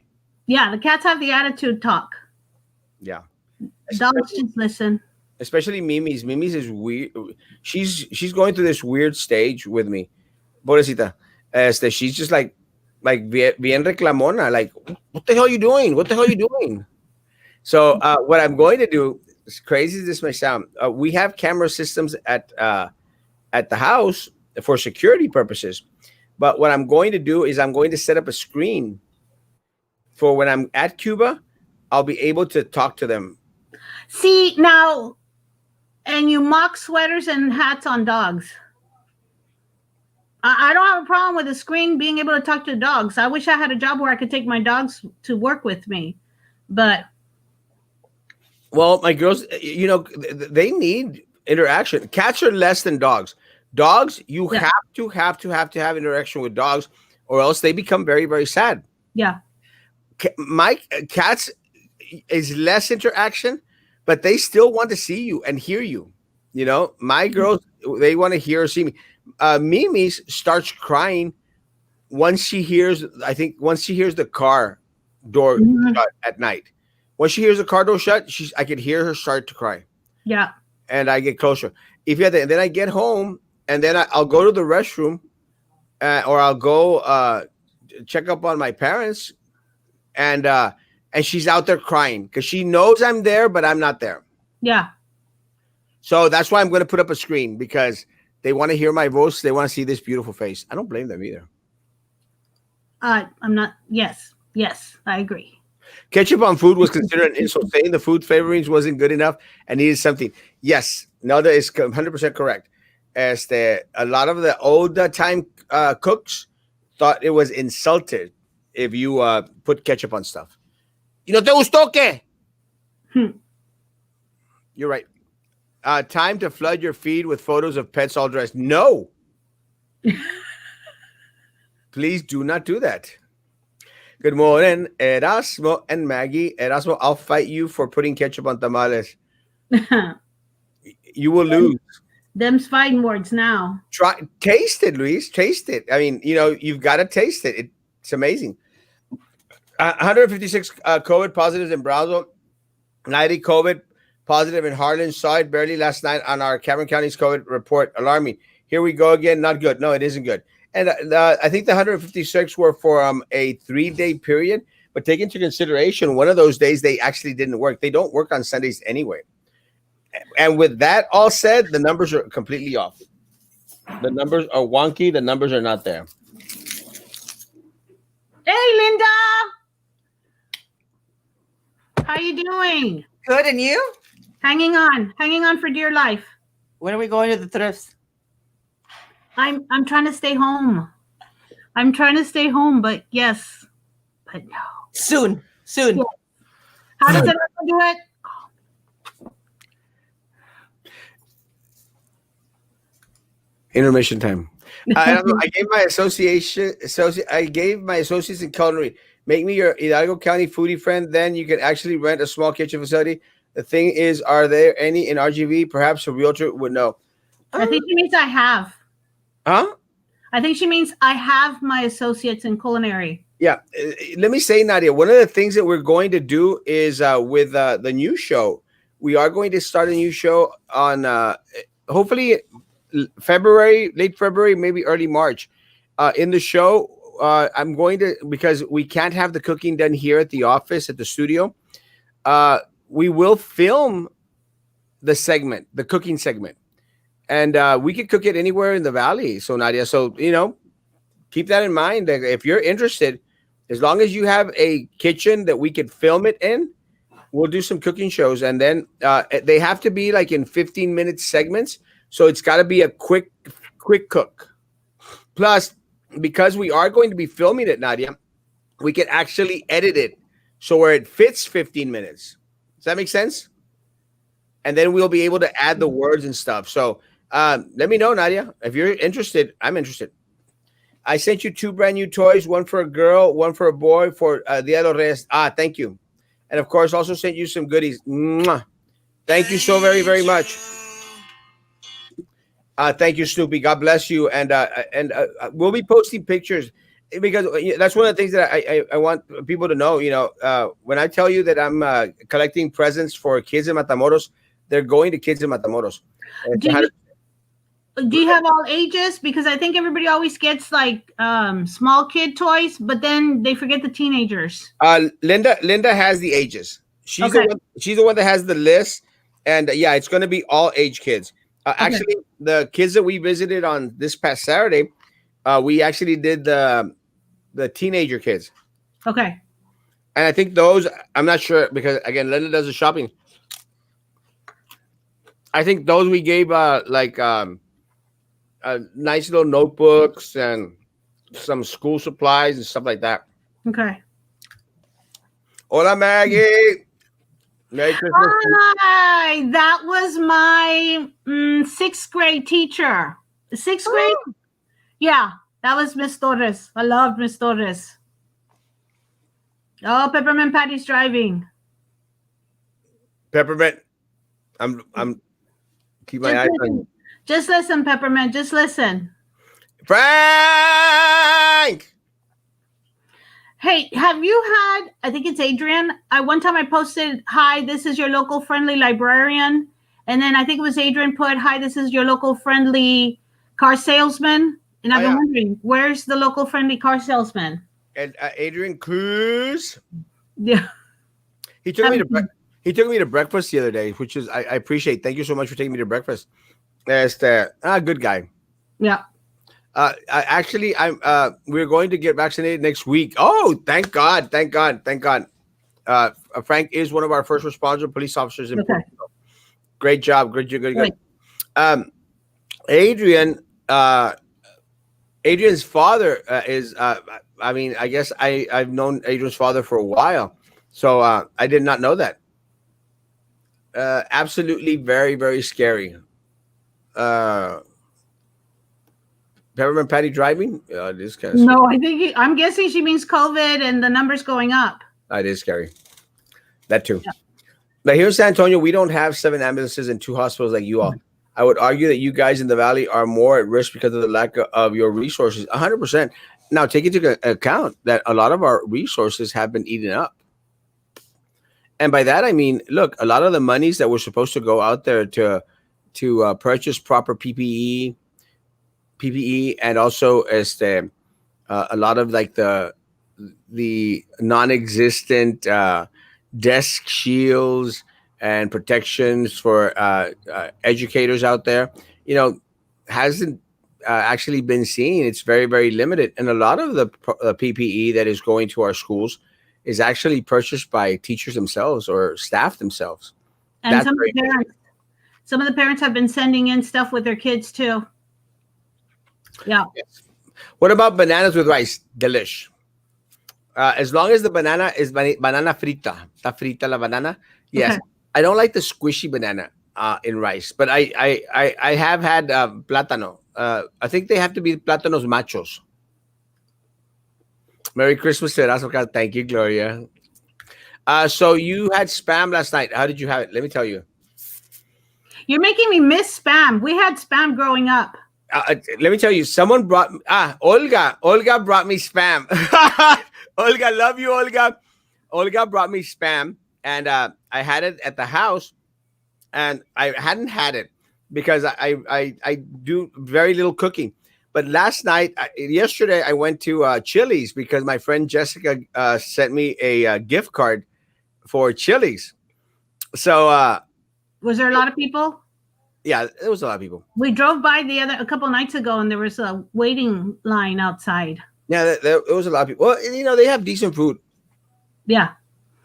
Yeah, the cats have the attitude talk. Yeah, Dogs especially just listen. especially Mimi's. Mimi's is weird. She's going through this weird stage with me. Pobrecita. She's just like bien reclamona. Like, what the hell are you doing? What the hell are you doing? So what I'm going to do, as crazy as this may sound, we have camera systems at the house for security purposes. But what I'm going to do is I'm going to set up a screen for when I'm at Cuba, I'll be able to talk to them. See, now, and you mock sweaters and hats on dogs. I don't have a problem with the screen being able to talk to dogs. I wish I had a job where I could take my dogs to work with me. But Well, my girls, they need interaction. Cats are less than dogs. Dogs, you yeah, have to have interaction with dogs, or else they become very, very sad. yeah. my cats is less interaction, but they still want to see you and hear you. You know, my girls, they want to hear or see me. Mimi starts crying once she hears. I think once she hears the car door Mhm. shut at night. Once she hears the car door shut, I could hear her start to cry, Yeah. and I get closer. If you had and then I get home, and then I'll go to the restroom, or I'll go check up on my parents, and uh, and she's out there crying because she knows I'm there, but I'm not there. Yeah. So that's why I'm going to put up a screen because they want to hear my voice. They want to see this beautiful face. I don't blame them either. I'm not. Yes. Yes. I agree. Ketchup on food was considered an insult, saying the food flavorings wasn't good enough and needed something. Yes, no, that is 100% correct. As a lot of the old time cooks thought it was insulted if you put ketchup on stuff. You know, te gustó qué? Hmm. You're right. Time to flood your feed with photos of pets all dressed. No, please do not do that. Good morning, Erasmo and Maggie. Erasmo, I'll fight you for putting ketchup on tamales. You will lose. Them's fighting words now. Try taste it, Luis. Taste it. I mean, you know, you've got to taste it. It's amazing. 156 COVID positives in Brownsville, 90 COVID positive in Harlan. Saw it barely last night on our Cameron County's COVID report. Alarming. Here we go again. Not good. No, it isn't good. And I think the 156 were for a 3-day period. But take into consideration, one of those days they actually didn't work. They don't work on Sundays anyway. And with that all said, the numbers are completely off. The numbers are wonky. The numbers are not there. Hey, Linda. How you doing? Good, and you? Hanging on for dear life. When are we going to the thrifts? I'm trying to stay home. I'm trying to stay home, but yes, but no. Soon. Yeah. How does everyone do it? Intermission time. I don't know. I gave my I gave my associates in culinary. Make me your Hidalgo County foodie friend. Then you can actually rent a small kitchen facility. The thing is, are there any in RGV? Perhaps a realtor would know. I think she means I have. Huh? I think she means I have my associates in culinary. Yeah. Let me say, Nadia, one of the things that we're going to do is with the new show, we are going to start a new show on hopefully February, late February, maybe early March. In the show, I'm going to, because we can't have the cooking done here at the office, at the studio, we will film the segment, the cooking segment. And we could cook it anywhere in the valley. So, Nadia, so, you know, keep that in mind. That if you're interested, as long as you have a kitchen that we could film it in, we'll do some cooking shows. And then they have to be like in 15-minute segments. So it's got to be a quick cook. Plus, because we are going to be filming it, Nadia, we can actually edit it so where it fits 15 minutes. Does that make sense? And then we'll be able to add the words and stuff. So let me know, Nadia. If you're interested, I'm interested. I sent you 2 brand new toys, one for a girl, one for a boy for Dia de los Reyes. Thank you. And, of course, also sent you some goodies. Mwah. Thank you so very, very much. Thank you, Snoopy. God bless you. And we'll be posting pictures because that's one of the things that I want people to know. You know, when I tell you that I'm collecting presents for kids in Matamoros, they're going to kids in Matamoros. Do you have all ages? Because I think everybody always gets like small kid toys, but then they forget the teenagers. Linda has the ages. She's the one that has the list, and yeah, it's going to be all age kids. Actually, the kids that we visited on this past Saturday, we actually did the teenager kids. Okay. And I think those, I'm not sure because again, Linda does the shopping. I think those we gave nice little notebooks and some school supplies and stuff like that. Okay. Hola, Maggie. Merry Christmas. Hi, that was my 6th grade teacher. 6th grade? Yeah, that was Miss Torres. I loved Miss Torres. Oh, Peppermint Patty's driving. Peppermint. I'm keep my Just eyes on you. listen. Just listen, Peppermint. Just listen. Frank. Hey, have you had? I think it's Adrian. I one time I posted, "Hi, this is your local friendly librarian," and then I think it was Adrian put, "Hi, this is your local friendly car salesman." And Oh I've been yeah, wondering, where's the local friendly car salesman? and Adrian Cruz. Yeah, He took me to haven't seen- he took me to breakfast the other day, which is I appreciate. Thank you so much for taking me to breakfast. Good guy. yeah. We're going to get vaccinated next week. Oh, thank God, thank God, thank God. Frank is one of our first responder police officers in Okay, Portugal. Great job, good, good, good. great. Um, Adrian, Adrian's father is. I mean, I guess I've known Adrian's father for a while, so I did not know that. Absolutely, very, very scary. Uh, Peppermint Patty driving. It is kind of scary. No, I think I'm guessing she means COVID and the numbers going up. It is scary. That too. But here in San Antonio, we don't have 7 ambulances and 2 hospitals like you all. I would argue that you guys in the valley are more at risk because of the lack of your resources. 100%. Now, take into account that a lot of our resources have been eaten up. And by that, I mean, look, a lot of the monies that were supposed to go out there to purchase proper PPE, and also a lot of like the non-existent desk shields and protections for educators out there, you know, hasn't actually been seen. It's very, very limited. And a lot of the PPE that is going to our schools is actually purchased by teachers themselves or staff themselves. And That's very some of the parents have been sending in stuff with their kids too. Yeah. yes. What about bananas with rice? Delish. As long as the banana is banana frita, está frita la banana. Yes, Okay. I don't like the squishy banana in rice, but I have had plátano. I think they have to be plátanos machos. Merry Christmas to Erasmo. Thank you, Gloria. So you had spam last night. How did you have it? Let me tell you. You're making me miss spam. We had spam growing up. Let me tell you. Someone brought Olga. Olga brought me spam. Olga, love you, Olga. Olga brought me spam, and I had it at the house, and I hadn't had it because I do very little cooking. But yesterday, I went to Chili's because my friend Jessica sent me a gift card for Chili's. So Was there a lot of people? yeah, there was a lot of people. We drove by a couple nights ago, and there was a waiting line outside. Yeah, there was a lot of people. Well, you know, they have decent food. Yeah.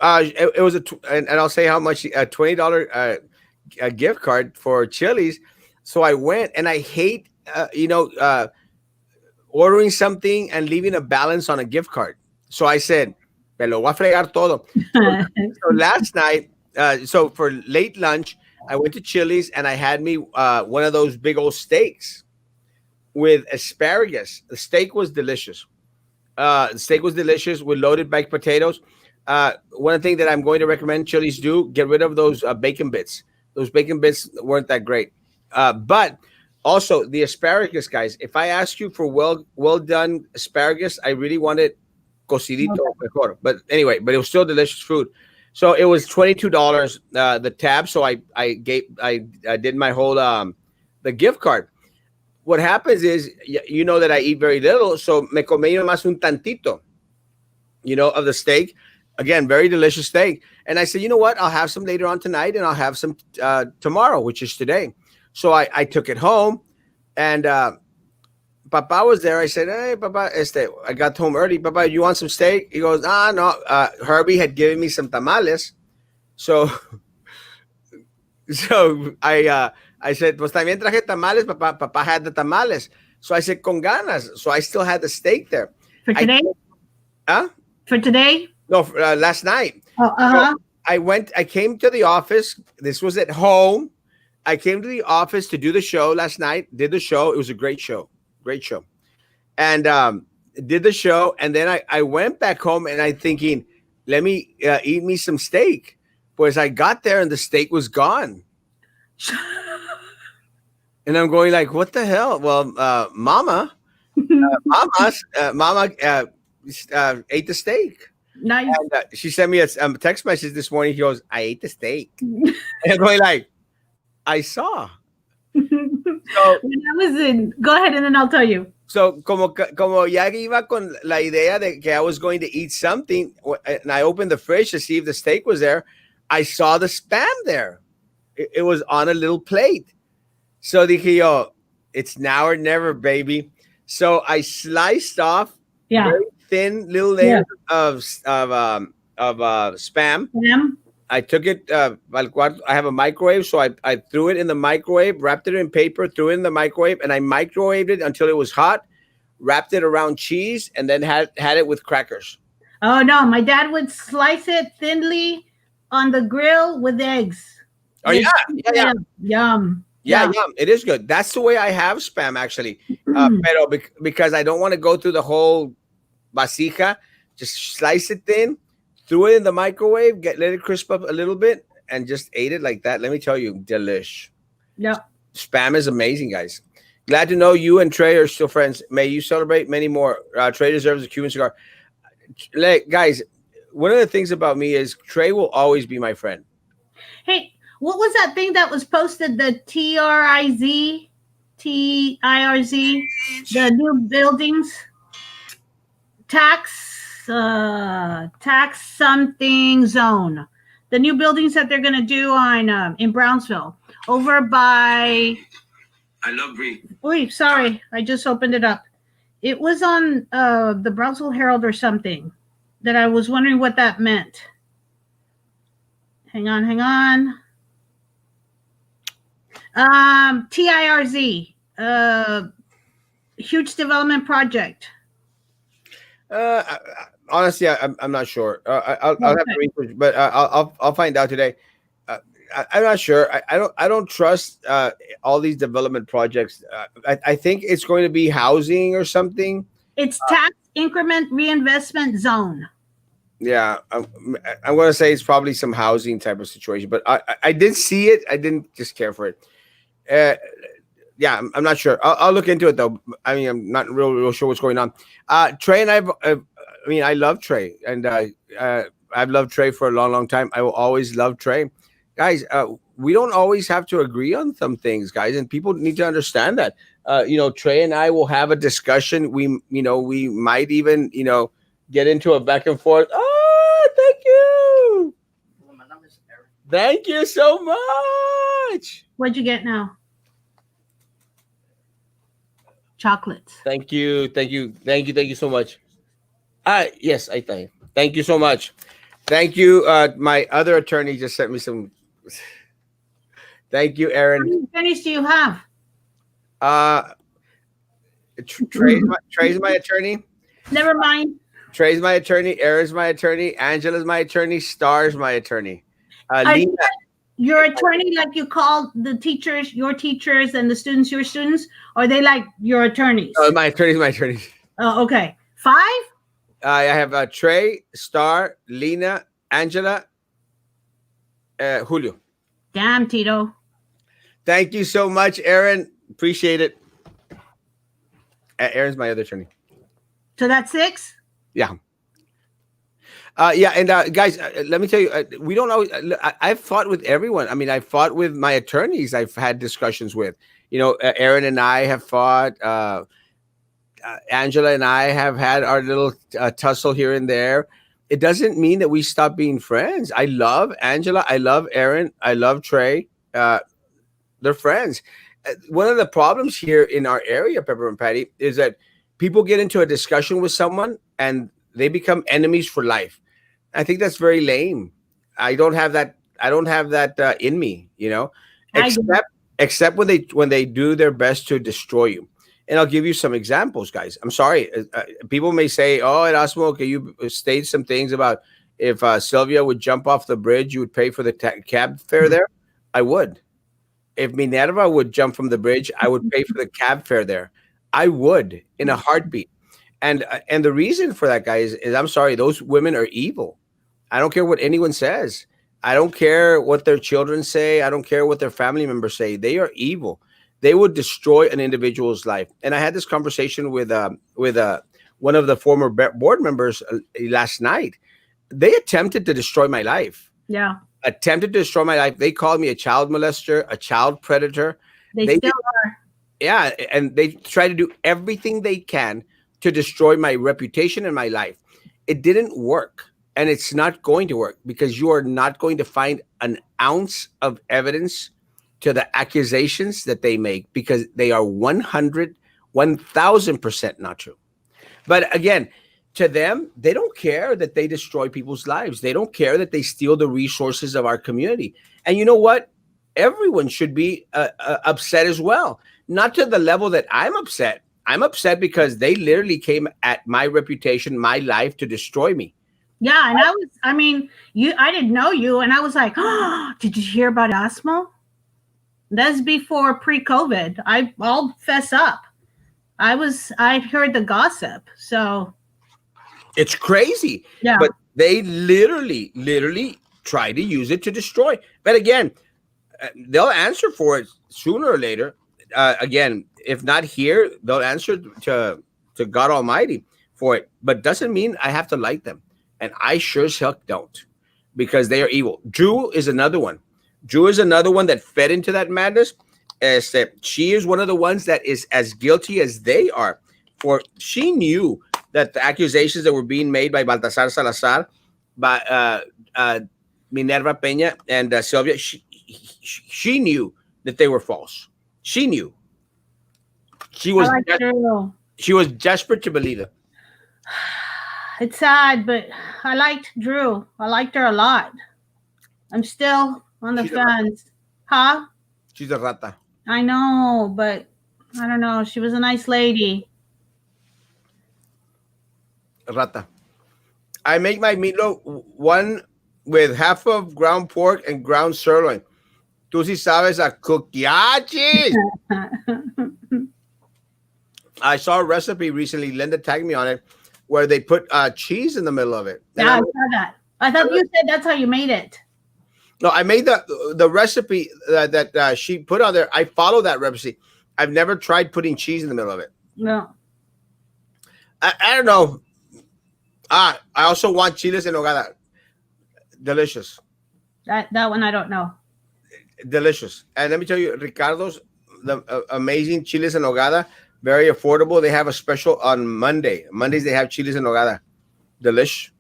It was and I'll say how much, a $20 a gift card for Chili's. So I went, and I hate ordering something and leaving a balance on a gift card. So I said, "Me lo voy a fregar todo." So last night, so for late lunch, I went to Chili's and I had me one of those big old steaks with asparagus. The steak was delicious. With loaded baked potatoes. One thing that I'm going to recommend Chili's do: get rid of those bacon bits. Those bacon bits weren't that great. But also the asparagus, guys. If I ask you for well done asparagus, I really wanted cocidito mejor. But anyway, but it was still delicious food. So it was $22 the tab. So I did my whole the gift card. What happens is, you know that I eat very little, so me comí más un tantito, of the steak. Again, very delicious steak. And I said, you know what? I'll have some later on tonight, and I'll have some tomorrow, which is today. So I took it home, and Papa was there. I said, hey, Papa, I got home early. Papa, you want some steak? He goes, no. Herbie had given me some tamales. So So I said, pues también traje tamales. Papa had the tamales. So I said, con ganas. So I still had the steak there. For today? For today? No, last night. Oh, So I came to the office. This was at home. I came to the office to do the show last night, did the show. It was a great show. And did the show. And then I went back home, and I thinking, let me eat me some steak. Pues I got there and the steak was gone. And I'm going like, what the hell? Well, mama ate the steak. Nice. And she sent me a text message this morning. He goes, I ate the steak. And I'm going like, I saw. So, When I was in, go ahead and then I'll tell you. so como ya iba con la idea de que I was going to eat something, and I opened the fridge to see if the steak was there, I saw the spam there. It was on a little plate. So dije yo, it's now or never, baby. So I sliced off Yeah. very thin little layers of spam. Sam? I took it. I have a microwave, so I threw it in the microwave, wrapped it in paper, threw it in the microwave, and I microwaved it until it was hot. Wrapped it around cheese, and then had it with crackers. Oh no, my dad would slice it thinly on the grill with eggs. Oh yeah, yeah. Yum. Yeah, it is good. That's the way I have spam actually. Pero because I don't want to go through the whole vasija, just slice it thin, threw it in the microwave, let it crisp up a little bit, and just ate it like that. Let me tell you, delish. Yeah. Spam is amazing, guys. Glad to know you and Trey are still friends. May you celebrate many more. Trey deserves a Cuban cigar. Guys, one of the things about me is Trey will always be my friend. Hey, what was that thing that was posted? The TRIZ, TIRZ, the new buildings tax something zone. The new buildings that they're going to do on in Brownsville, over by. I love green. Wait, sorry, I just opened it up. It was on the Brownsville Herald or something that I was wondering what that meant. Hang on. TIRZ, huge development project. Honestly, I'm not sure. I'll have to research, but I'll find out today. I'm not sure. I don't trust all these development projects. I think it's going to be housing or something. It's tax increment reinvestment zone. Yeah, I'm going to say it's probably some housing type of situation. But I did see it. I didn't just care for it. Yeah, I'm not sure. I'll look into it though. I mean, I'm not real sure what's going on. Trey and I love Trey, and I've loved Trey for a long time. I will always love Trey. Guys, we don't always have to agree on some things, guys, and people need to understand that. Trey and I will have a discussion. We might even, get into a back and forth. Oh, thank you. Thank you so much. What'd you get now? Chocolates. Thank you so much. Yes, I thank. Thank you so much. Thank you. My other attorney just sent me some. Thank you, Aaron. How many attorneys do you have? Trey's my attorney. Never mind. Trey's my attorney. Aaron's my attorney. Angela's my attorney. Star's my attorney. Lena, your attorney, like you call the teachers your teachers and the students your students, or they like your attorneys? Oh, my attorney's my attorney. Oh, okay. 5? I have Trey, Star, Lena, Angela, Julio. Damn, Tito. Thank you so much, Aaron. Appreciate it. Aaron's my other attorney. So that's 6? Yeah. And guys, let me tell you, we don't always. I've fought with everyone. I mean, I fought with my attorneys. I've had discussions with. Aaron and I have fought. Angela and I have had our little tussle here and there. It doesn't mean that we stop being friends. I love Angela. I love Aaron. I love Trey. They're friends. One of the problems here in our area, Pepper and Patty, is that people get into a discussion with someone and they become enemies for life. I think that's very lame. I don't have that in me, except when they do their best to destroy you. And I'll give you some examples, guys. I'm sorry. People may say, oh, Erasmo, can you state some things about if Sylvia would jump off the bridge, you would pay for the cab fare there? I would. If Minerva would jump from the bridge, I would pay for the cab fare there. I would, in a heartbeat. And the reason for that, guys, is I'm sorry, those women are evil. I don't care what anyone says. I don't care what their children say. I don't care what their family members say. They are evil. They would destroy an individual's life. And I had this conversation with one of the former board members last night. They attempted to destroy my life. Yeah. Attempted to destroy my life. They called me a child molester, a child predator. They They still did, yeah, and they try to do everything they can to destroy my reputation and my life. It didn't work, and it's not going to work because you are not going to find an ounce of evidence to the accusations that they make because they are 1,000% not true. But again, to them, they don't care that they destroy people's lives. They don't care that they steal the resources of our community. And you know what? Everyone should be upset as well. Not to the level that I'm upset. I'm upset because they literally came at my reputation, my life to destroy me. Yeah, and I mean, I didn't know you, and I was like, oh, did you hear about Erasmo? That's before pre-COVID. I'll fess up. I heard the gossip. So It's crazy. yeah, But they literally try to use it to destroy. But again, they'll answer for it sooner or later. Again, if not here, they'll answer to God Almighty for it. But doesn't mean I have to like them, and I sure as heck don't, because they are evil. Drew is another one. Drew is another one that fed into that madness. As that she is one of the ones that is as guilty as they are. For she knew that the accusations that were being made by Baltasar Salazar, by Minerva Peña and Sylvia, she knew that they were false. She knew. She I was like Drew. she was desperate to believe it. It's sad, but I liked Drew. I liked her a lot. I'm still on the She's a rata. fence. Huh? She's a rata. I know, but I don't know. She was a nice lady. Rata. I make my meatloaf one with half of ground pork and ground sirloin. Tú sí sabes a cookiachis. I saw a recipe recently. Linda tagged me on it, where they put cheese in the middle of it. And Yeah, I saw that. I thought you said that's how you made it. no, I made the recipe that she put on there. I follow that recipe. I've never tried putting cheese in the middle of it. No. I don't know. I also want chiles en nogada. Delicious. That one I don't know. Delicious. And let me tell you, Ricardo's the amazing chiles en nogada, very affordable. They have a special on Monday. Mondays they have chiles en nogada. Delish.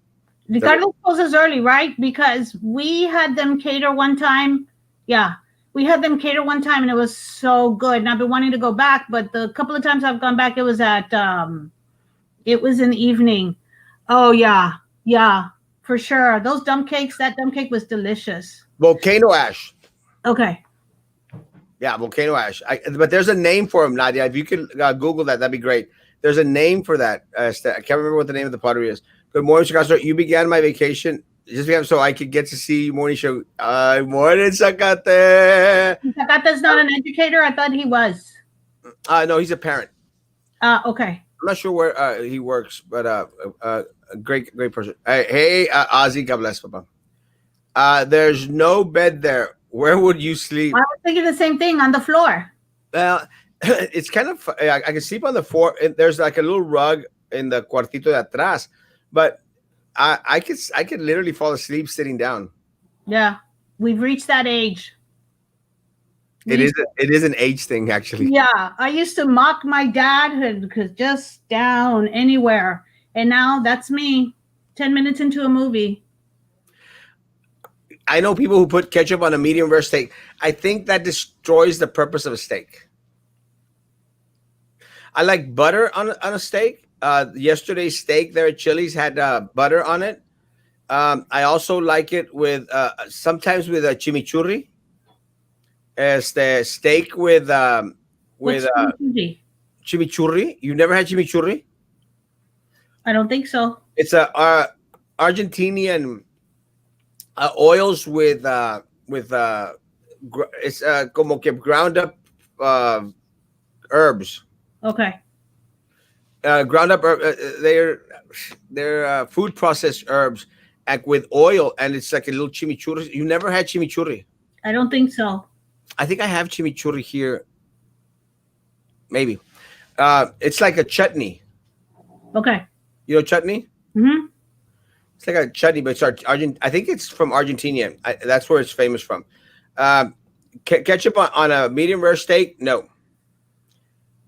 Ricardo closes early, right? Because we had them cater one time. Yeah, we had them cater one time, and it was so good. And I've been wanting to go back, but the couple of times I've gone back, it was it was in the evening. Oh yeah, for sure. Those dump cakes. That dump cake was delicious. Volcano ash. Okay. Yeah, volcano ash. But there's a name for them, Nadia. If you could Google that, that'd be great. There's a name for that. I can't remember what the name of the pottery is. Good morning, Chicago. You began my vacation just so I could get to see you morning show. Morning, Zacate. Takata's not an educator. I thought he was. No, he's a parent. Okay. I'm not sure where he works, but a great person. Hey, Ozzy, God bless, Papa. There's no bed there. Where would you sleep? I was thinking the same thing on the floor. Well, it's kind of I can sleep on the floor. There's like a little rug in the cuartito de atrás, but I could literally fall asleep sitting down. Yeah, we've reached that age. It is an age thing, actually. Yeah, I used to mock my dad because just down anywhere, and now that's me. 10 minutes into a movie. I know people who put ketchup on a medium rare steak. I think that destroys the purpose of a steak. I like butter on a steak. Yesterday's steak there at Chili's had butter on it. I also like it with sometimes with a chimichurri. The steak with chimichurri? Chimichurri. You never had chimichurri? I don't think so. It's a Argentinian oils with it's como que ground up herbs. Okay. Ground up they're food processed herbs, like with oil, and it's like a little chimichurri. You never had chimichurri? I don't think so. I think I have chimichurri here, maybe. It's like a chutney. Okay. You know chutney? Hmm. It's like a chutney, but it's Argent. I think it's from Argentina. That's where it's famous from. Um, Ketchup on a medium rare steak? No.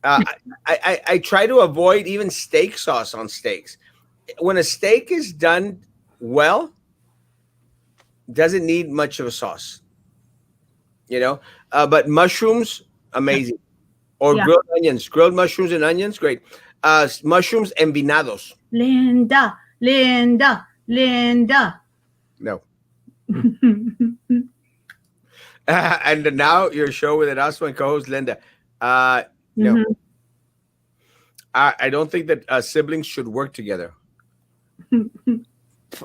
I try to avoid even steak sauce on steaks. When a steak is done well, doesn't need much of a sauce, you know. But mushrooms, amazing. Or Yeah. grilled mushrooms and onions, great. Mushrooms envinados, Linda, Linda, Linda. no. And now your show with Erasmo and co-host Linda. No, Mhm. I don't think that siblings should work together.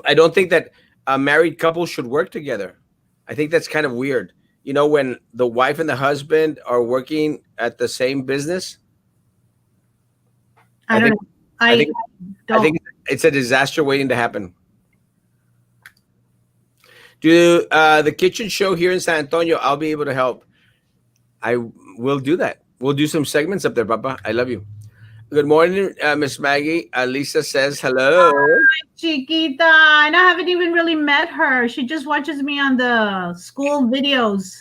I don't think that a married couple should work together. I think that's kind of weird. You know, when the wife and the husband are working at the same business, I I don't think know. I think I don't. think it's a disaster waiting to happen. Do the kitchen show here in San Antonio? I'll be able to help. I will do that. We'll do some segments up there, Papa. I love you. Good morning, Miss Maggie. Lisa says hello. Chiquita, and I haven't even really met her. She just watches me on the school videos.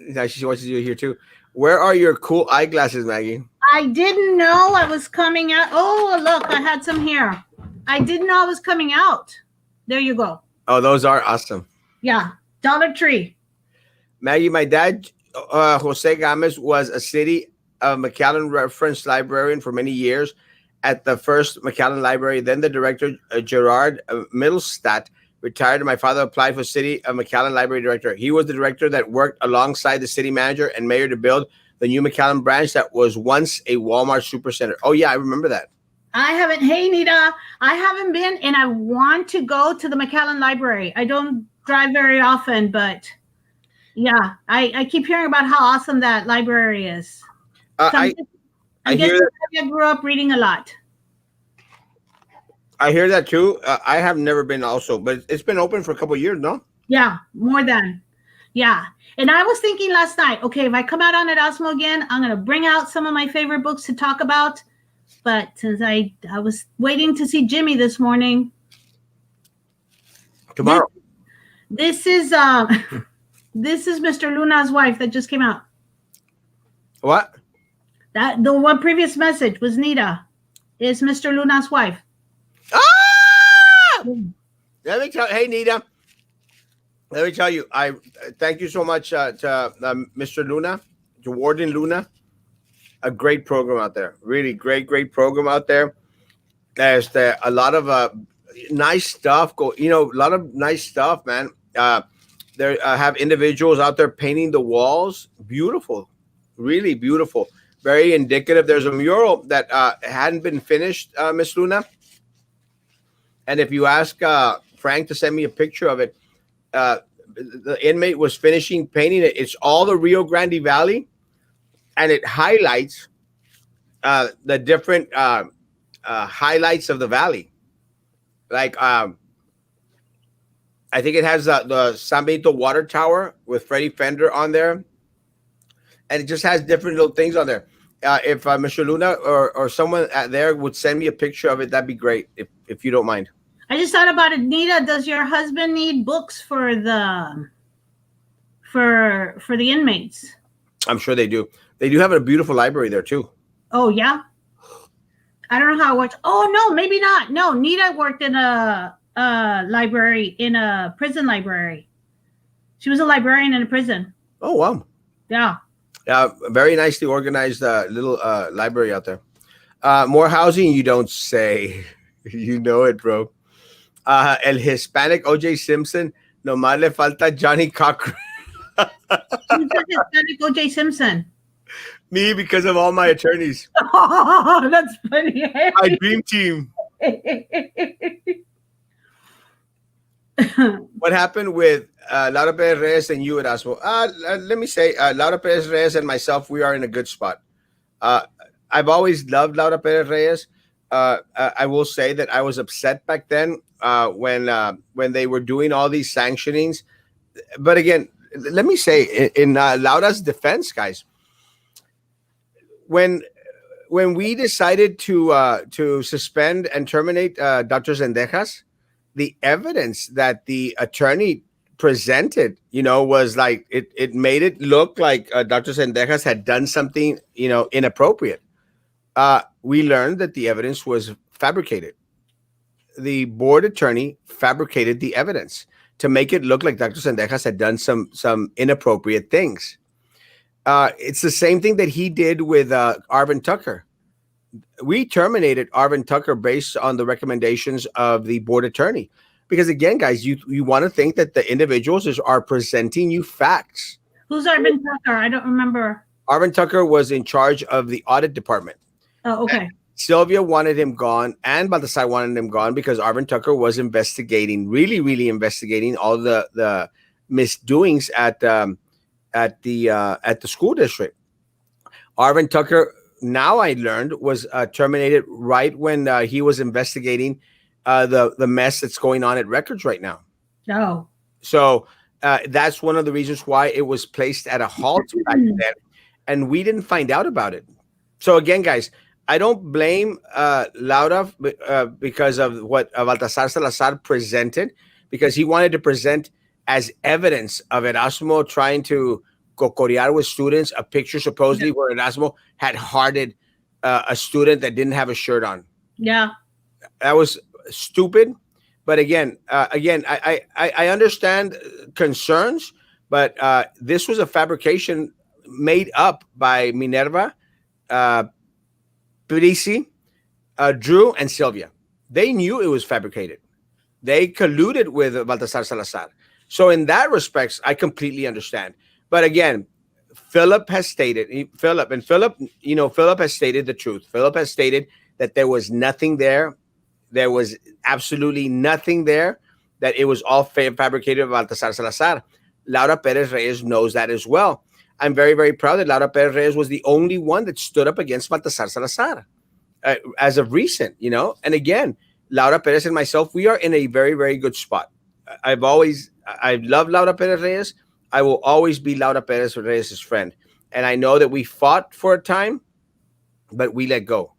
Now she watches you here too. Where are your cool eyeglasses, Maggie? I didn't know I was coming out. Oh, look, I had some here. I didn't know I was coming out. There you go. Oh, those are awesome. Yeah, Dollar Tree. Maggie, my dad, Jose Gomez, was a city McAllen reference librarian for many years at the first McAllen Library. Then the director, Gerard Middlestadt, retired, and my father applied for city McAllen Library director. He was the director that worked alongside the city manager and mayor to build the new McAllen branch that was once a Walmart supercenter. Oh, yeah, I remember that. I haven't, hey, Nita, I haven't been, and I want to go to the McAllen Library. I don't drive very often, but yeah, I keep hearing about how awesome that library is. So I I'm hear guessing that. I grew up reading a lot. I hear that too. I have never been also, but it's been open for a couple of years, no? Yeah, more than. Yeah. And I was thinking last night, okay, if I come out on Erasmo again, I'm going to bring out some of my favorite books to talk about. But since I was waiting to see Jimmy this morning. Tomorrow. This is this is Mr. Luna's wife that just came out. What? That the one previous message was Nita. Is Mr. Luna's wife. Ah! Let me tell. Hey, Nita. Let me tell you. I thank you so much to Mr. Luna, to Warden Luna. A great program out there. Really great program out there. There's a lot of nice stuff. A lot of nice stuff, man. There have individuals out there painting the walls. Beautiful, really beautiful. Very indicative. There's a mural that hadn't been finished, Miss Luna. And if you ask Frank to send me a picture of it, the inmate was finishing painting it. It's all the Rio Grande Valley, and it highlights the different highlights of the valley. Like I think it has the San Benito Water Tower with Freddie Fender on there, and it just has different little things on there. If Mr. Luna or someone there would send me a picture of it, that'd be great. If you don't mind. I just thought about it, Nita. Does your husband need books for the inmates? I'm sure they do. They do have a beautiful library there too. Oh yeah. I don't know how it works. Oh no, maybe not. No, Nita worked in a library, in a prison library. She was a librarian in a prison. Oh wow. Yeah. Very nicely organized little library out there. More housing, you don't say. You know it, bro. El Hispanic O.J. Simpson, nomás le falta Johnny Cochran. Who's the Hispanic O.J. Simpson? Me, because of all my attorneys. Oh, that's funny. My dream team. What happened with Laura Perez Reyes and you, Erasmo? Let me say, Laura Perez Reyes and myself, we are in a good spot. I've always loved Laura Perez Reyes. I will say that I was upset back then when they were doing all these sanctionings. But again, let me say in Laura's defense, guys, when we decided to suspend and terminate Dr. Zendejas, the evidence that the attorney presented, was like it made it look like Dr. Zendejas had done something, inappropriate. We learned that the evidence was fabricated. The board attorney fabricated the evidence to make it look like Dr. Zendejas had done some inappropriate things. It's the same thing that he did with Arvin Tucker. We terminated Arvin Tucker based on the recommendations of the board attorney. Because again, guys, you want to think that the individuals are presenting you facts. Who's Arvin Tucker? I don't remember. Arvin Tucker was in charge of the audit department. Oh, okay. And Sylvia wanted him gone, and Baltasar wanted him gone because Arvin Tucker was investigating, really, really investigating all the misdoings at the school district. Arvin Tucker, now I learned, was terminated right when he was investigating the mess that's going on at Records right now. Oh. So that's one of the reasons why it was placed at a halt back then, and we didn't find out about it. So again, guys, I don't blame Laura because of what Baltasar Salazar presented, because he wanted to present as evidence of Erasmo trying to cocorear with students a picture supposedly where Erasmo had hearted a student that didn't have a shirt on. Yeah. That was stupid. But again, I understand concerns, but this was a fabrication made up by Minerva, Parisi, Drew, and Sylvia. They knew it was fabricated. They colluded with Baltasar Salazar. So in that respects, I completely understand. But again, Philip has stated, Philip has stated the truth. Philip has stated that there was nothing there. There was absolutely nothing there, that it was all fabricated by Baltasar Salazar. Laura Perez Reyes knows that as well. I'm very, very proud that Laura Perez Reyes was the only one that stood up against Baltasar Salazar as of recent, And again, Laura Perez and myself, we are in a very, very good spot. I love Laura Perez Reyes. I will always be Laura Perez Reyes' friend. And I know that we fought for a time, but we let go.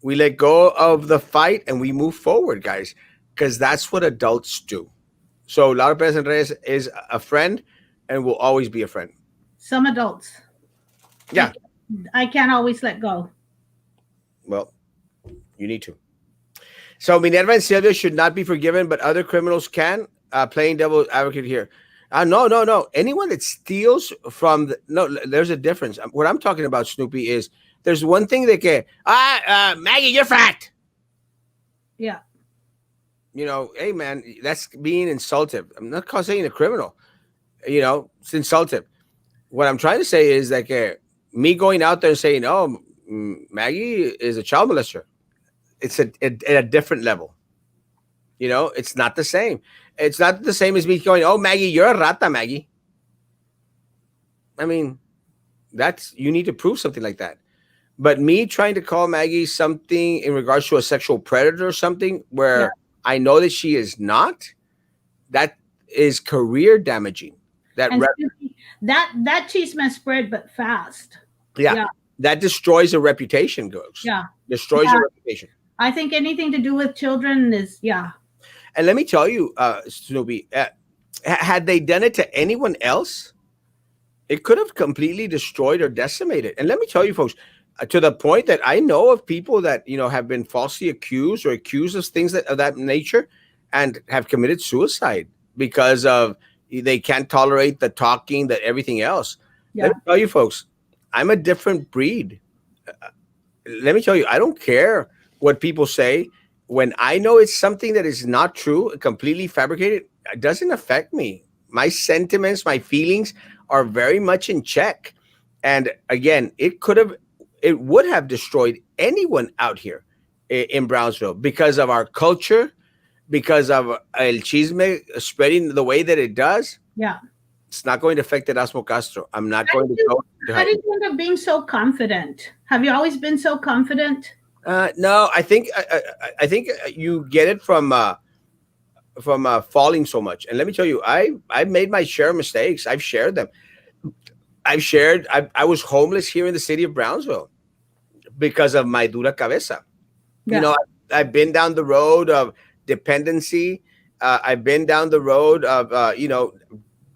We let go of the fight and we move forward, guys, because that's what adults do. So Laura Perez Reyes is a friend and will always be a friend. Some adults. Yeah. I can't always let go. Well, you need to. So Minerva and Sylvia should not be forgiven, but other criminals can. Playing devil's advocate here. No. Anyone that steals from there's a difference. What I'm talking about, Snoopy, is there's one thing that Maggie, you're fat. Yeah. Hey man, that's being insultive. I'm not saying a criminal. It's insultive. What I'm trying to say is like me going out there and saying, "Oh, Maggie is a child molester." It's at a different level. It's not the same. It's not the same as me going, "Oh, Maggie, you're a rata, Maggie." I mean, you need to prove something like that. But me trying to call Maggie something in regards to a sexual predator or something where I know that she is not, that is career damaging. That cheese must spread, but fast. Yeah. That destroys a reputation, goes. Yeah. Destroys a reputation. I think anything to do with children is, And let me tell you, Snoopy, had they done it to anyone else, it could have completely destroyed or decimated. And let me tell you, folks, to the point that I know of people that, have been falsely accused or accused of things of that nature and have committed suicide because of they can't tolerate the talking, that everything else. Yeah. Let me tell you, folks, I'm a different breed. Let me tell you, I don't care what people say. When I know it's something that is not true, completely fabricated, it doesn't affect me. My sentiments, my feelings are very much in check. And again, it would have destroyed anyone out here in Brownsville because of our culture, because of El Chisme spreading the way that it does. Yeah. It's not going to affect Erasmo Castro. I'm not going to go. How did you end up being so confident? Have you always been so confident? No, I think you get it from falling so much. And let me tell you, I've made my share of mistakes. I've shared them. I was homeless here in the city of Brownsville because of my dura cabeza. You Yeah. know, I've been down the road of dependency. I've been down the road of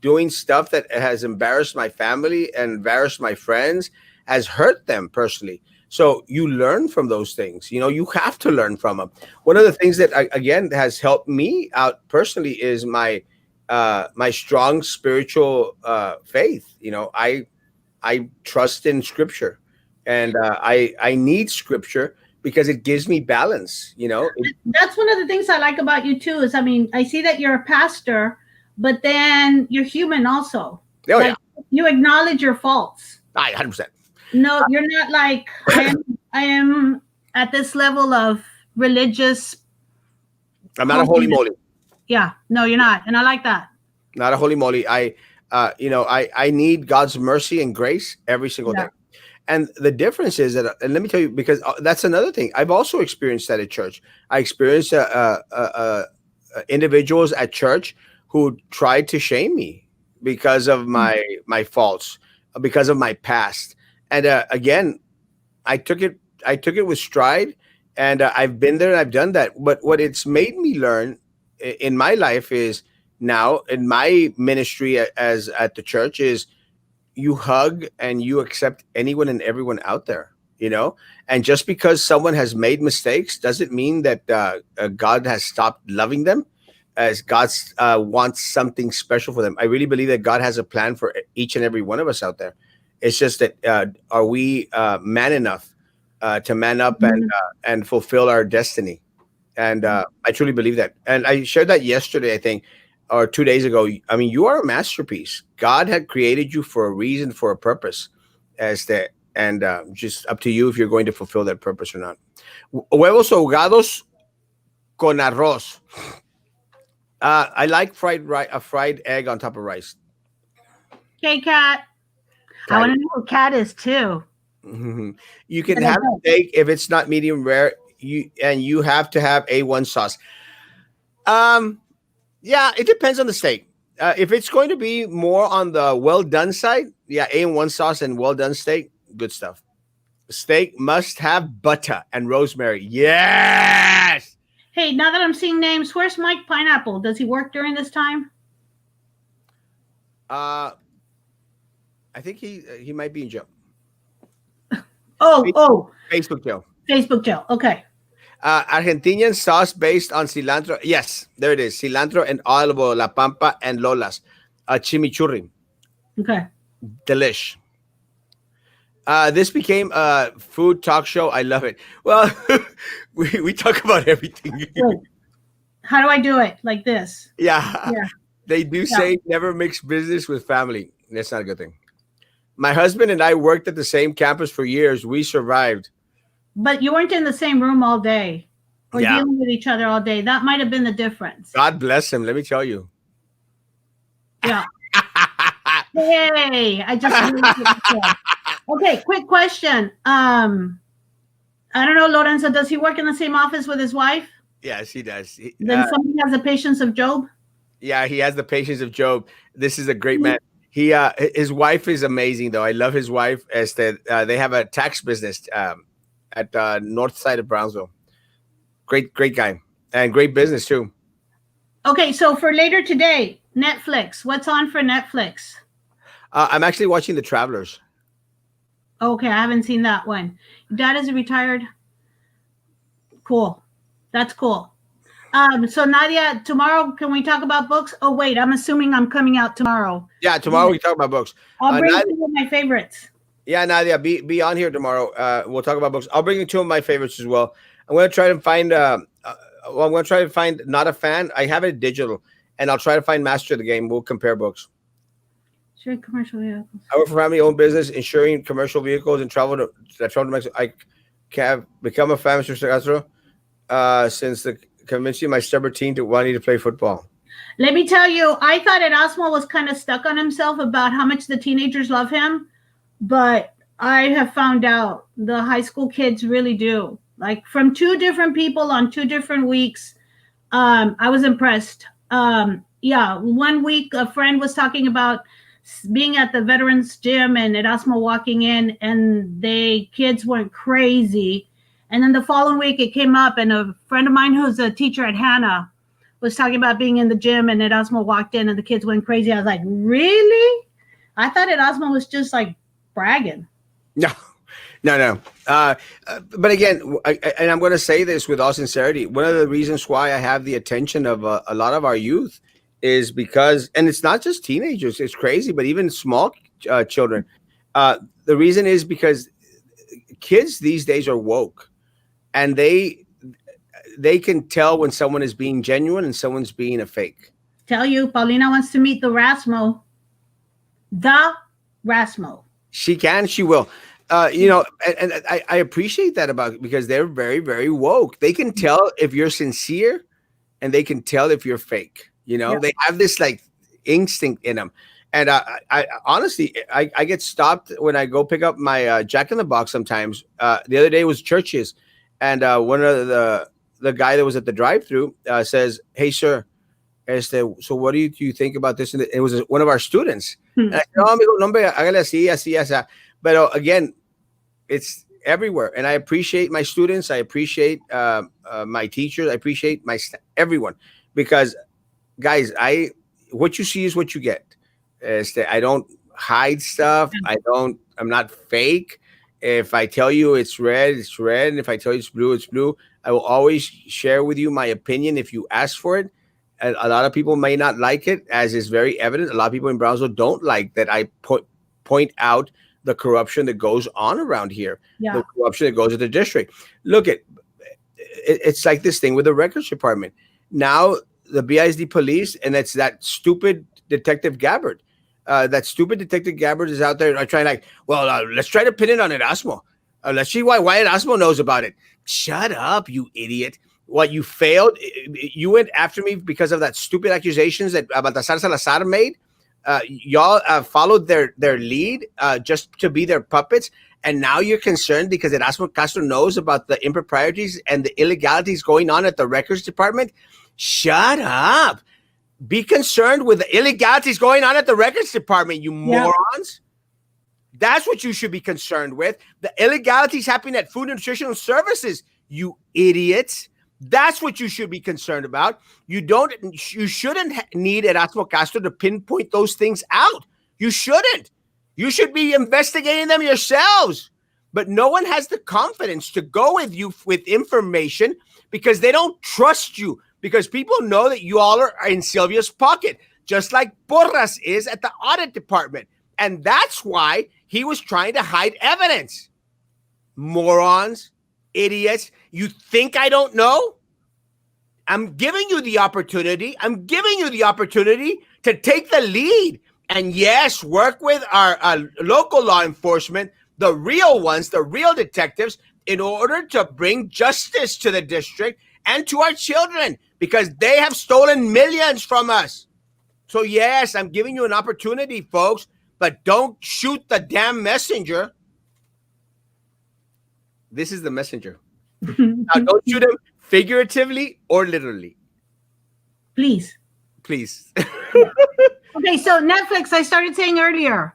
doing stuff that has embarrassed my family and embarrassed my friends, has hurt them personally. So you learn from those things. You know, you have to learn from them. One of the things that again has helped me out personally is my strong spiritual faith. You know, I trust in scripture, and I need scripture because it gives me balance. You know, That's one of the things I like about you too. Is I mean, I see that you're a pastor, but then you're human also. oh yeah, Like you acknowledge your faults. 100%. No, you're not like I am at this level of religious I'm not a holy holiness. moly. Yeah, no, you're not, and I like that. Not a holy moly. I need God's mercy and grace every single Yeah. day. And the difference is that, and let me tell you, because that's another thing. I've also experienced that at church. I experienced individuals at church who tried to shame me because of my faults, because of my past. And again, I took it. I took it with stride, and I've been there and I've done that. But what it's made me learn in my life is now in my ministry as at the church is you hug and you accept anyone and everyone out there. You know, and just because someone has made mistakes doesn't mean that God has stopped loving them. As God wants something special for them, I really believe that God has a plan for each and every one of us out there. It's just that are we man enough to man up Mhm. and fulfill our destiny? And I truly believe that. And I shared that yesterday, I think, or 2 days ago. I mean, you are a masterpiece. God had created you for a reason, for a purpose, as that, and just up to you if you're going to fulfill that purpose or not. Huevos ahogados con arroz. I like a fried egg on top of rice. Okay, cat. I Fried want to know who cat is too. egg. You can But I have don't. steak if it's not medium rare. You have to have A1 sauce. Um, Yeah, it depends on the steak. If it's going to be more on the well done side, yeah, A1 sauce and well done steak, good stuff. Steak must have butter and rosemary. Yes. Hey, now that I'm seeing names, where's Mike Pineapple? Does he work during this time? Uh, I think he might be in jail. Oh, oh, Facebook jail. Facebook jail. Okay. Argentinian sauce based on cilantro. Yes, there it is. Cilantro and olive oil, La Pampa and Lola's. Chimichurri. Okay. Delish. This became a food talk show. I love it. Well, we talk about everything. Wait. How do I do it? Like this? Yeah, Yeah. they do Yeah. say never mix business with family. That's not a good thing. My husband and I worked at the same campus for years. We survived. But you weren't in the same room all day or Yeah, dealing with each other all day. That might have been the difference. God bless him. Let me tell you. Yeah. Hey, I just okay. Quick question. I don't know, Lorenzo. Does he work in the same office with his wife? Yes, he does. Then somebody has the patience of Job. Yeah, he has the patience of Job. This is a great man. His wife is amazing though. I love his wife. As they have a tax business at the north side of Brownsville. Great guy and great business too. Okay, so for later today, Netflix. What's on for Netflix? I'm actually watching The Travelers. Okay, I haven't seen that one. Dad is retired. Cool. That's cool. So Nadia, tomorrow can we talk about books? Oh wait, I'm assuming I'm coming out tomorrow. Yeah, tomorrow we talk about books. I'll bring Nadia, two of my favorites. yeah, Nadia, be on here tomorrow. We'll talk about books. I'll bring you two of my favorites as well. I'm gonna try to find. I'm gonna try to find Not a Fan. I have it digital, and I'll try to find Master of the Game. We'll compare books. Sure, commercial vehicles. I work for family-owned business, insuring commercial vehicles and travel to Mexico. I have become a fan of Mr. Castro since convincing my stubborn teen to wanting to play football. Let me tell you, I thought Erasmo was kind of stuck on himself about how much the teenagers love him, but I have found out the high school kids really do. like from two different people on two different weeks. I was impressed. Yeah, one week a friend was talking about being at the veterans gym and Erasmo walking in, and they kids went crazy. And then the following week it came up, and a friend of mine who's a teacher at Hannah was talking about being in the gym, and Erasmo walked in, and the kids went crazy. I was like, really? I thought Erasmo was just like bragging. No, no, no. But again, and I'm going to say this with all sincerity. One of the reasons why I have the attention of a lot of our youth is because, and it's not just teenagers. It's crazy, but even small children. The reason is because kids these days are woke, and they can tell when someone is being genuine and someone's being a fake. Tell you, Paulina wants to meet the Rasmo. The Rasmo. She can, she will. And I appreciate that about because they're very, very woke. They can tell if you're sincere and they can tell if you're fake. Yep. They have this like instinct in them. And I honestly, I get stopped when I go pick up my Jack in the Box sometimes. The other day was Church's, and one of the guy that was at the drive-through says, "Hey, sir, so what do you think about this?" And it was one of our students. And I said, "No, amigo, no, hombre, hágale así, así, así." But again, it's everywhere, and I appreciate my students. I appreciate my teachers. I appreciate everyone because, guys, what you see is what you get. I don't hide stuff. I'm not fake. If I tell you it's red, it's red. And if I tell you it's blue, it's blue. I will always share with you my opinion if you ask for it. And a lot of people may not like it, as is very evident. A lot of people in Brownsville don't like that I point out the corruption that goes on around here, Yeah. the corruption that goes at the district. Look it's like this thing with the records department. Now the BISD police, and it's that stupid Detective Gabbard. That stupid Detective Gabbard is out there trying like, well, let's try to pin it on Erasmo. Let's see why Erasmo knows about it. Shut up, you idiot. What, you failed? You went after me because of that stupid accusations that Baltasar Salazar made. Y'all followed their lead just to be their puppets. And now you're concerned because Erasmo Castro knows about the improprieties and the illegalities going on at the records department. Shut up. Be concerned with the illegalities going on at the records department, you morons. That's what you should be concerned with. The illegalities happening at Food and Nutritional Services, you idiots. That's what you should be concerned about. You shouldn't need Erasmo Castro to pinpoint those things out. You shouldn't. You should be investigating them yourselves. But no one has the confidence to go with you with information because they don't trust you. Because people know that you all are in Sylvia's pocket, just like Porras is at the audit department. And that's why he was trying to hide evidence. Morons, idiots. You think I don't know? I'm giving you the opportunity. To take the lead. And yes, work with our local law enforcement, the real ones, the real detectives, in order to bring justice to the district and to our children, because they have stolen millions from us. So yes, I'm giving you an opportunity, folks, but don't shoot the damn messenger. This is the messenger. Now, don't shoot him figuratively or literally. Please. Okay, so Netflix, I started saying earlier.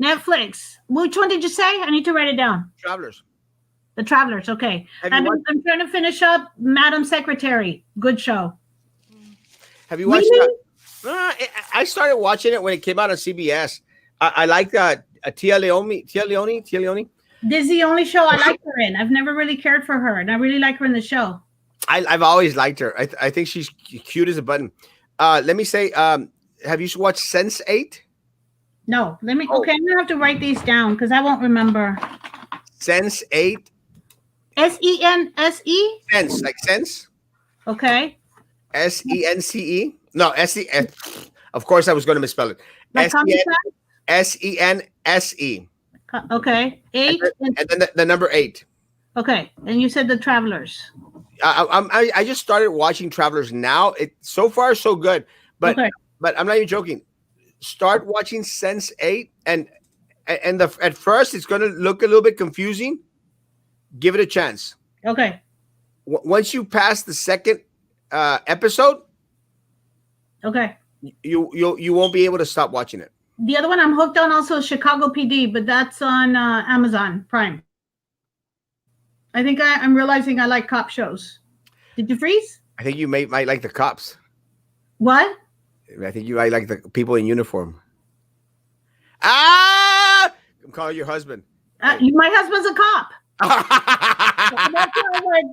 Netflix. Which one did you say? I need to write it down. Travelers. The Travelers, okay. I'm trying to finish up Madam Secretary. Good show. Have you watched Really? that? I started watching it when it came out on CBS. I like Tia Leone. This is the only show I like her in. I've never really cared for her, and I really like her in the show. I've always liked her. I think she's cute as a button. Let me say, have you watched Sense8? No, let me. Okay, I'm gonna have to write these down because I won't remember. Sense8. SENSE. Sense, like sense. Okay. SENCE. No, SE. Of course, I was going to misspell it. Like SENSE. Okay. 8. And then the number 8. Okay, and you said the Travelers. I just started watching Travelers now. So far so good, but Okay. but I'm not even joking. Start watching Sense8, and at first it's going to look a little bit confusing. Give it a chance. Okay. once you pass the second episode, Okay. you won't be able to stop watching it. The other one I'm hooked on also is Chicago PD, but that's on Amazon Prime. I think I'm realizing I like cop shows. Did you freeze? I think you might like the cops. What? I think you might like the people in uniform. Ah! I'm calling your husband. My husband's a cop. That's why I'm like,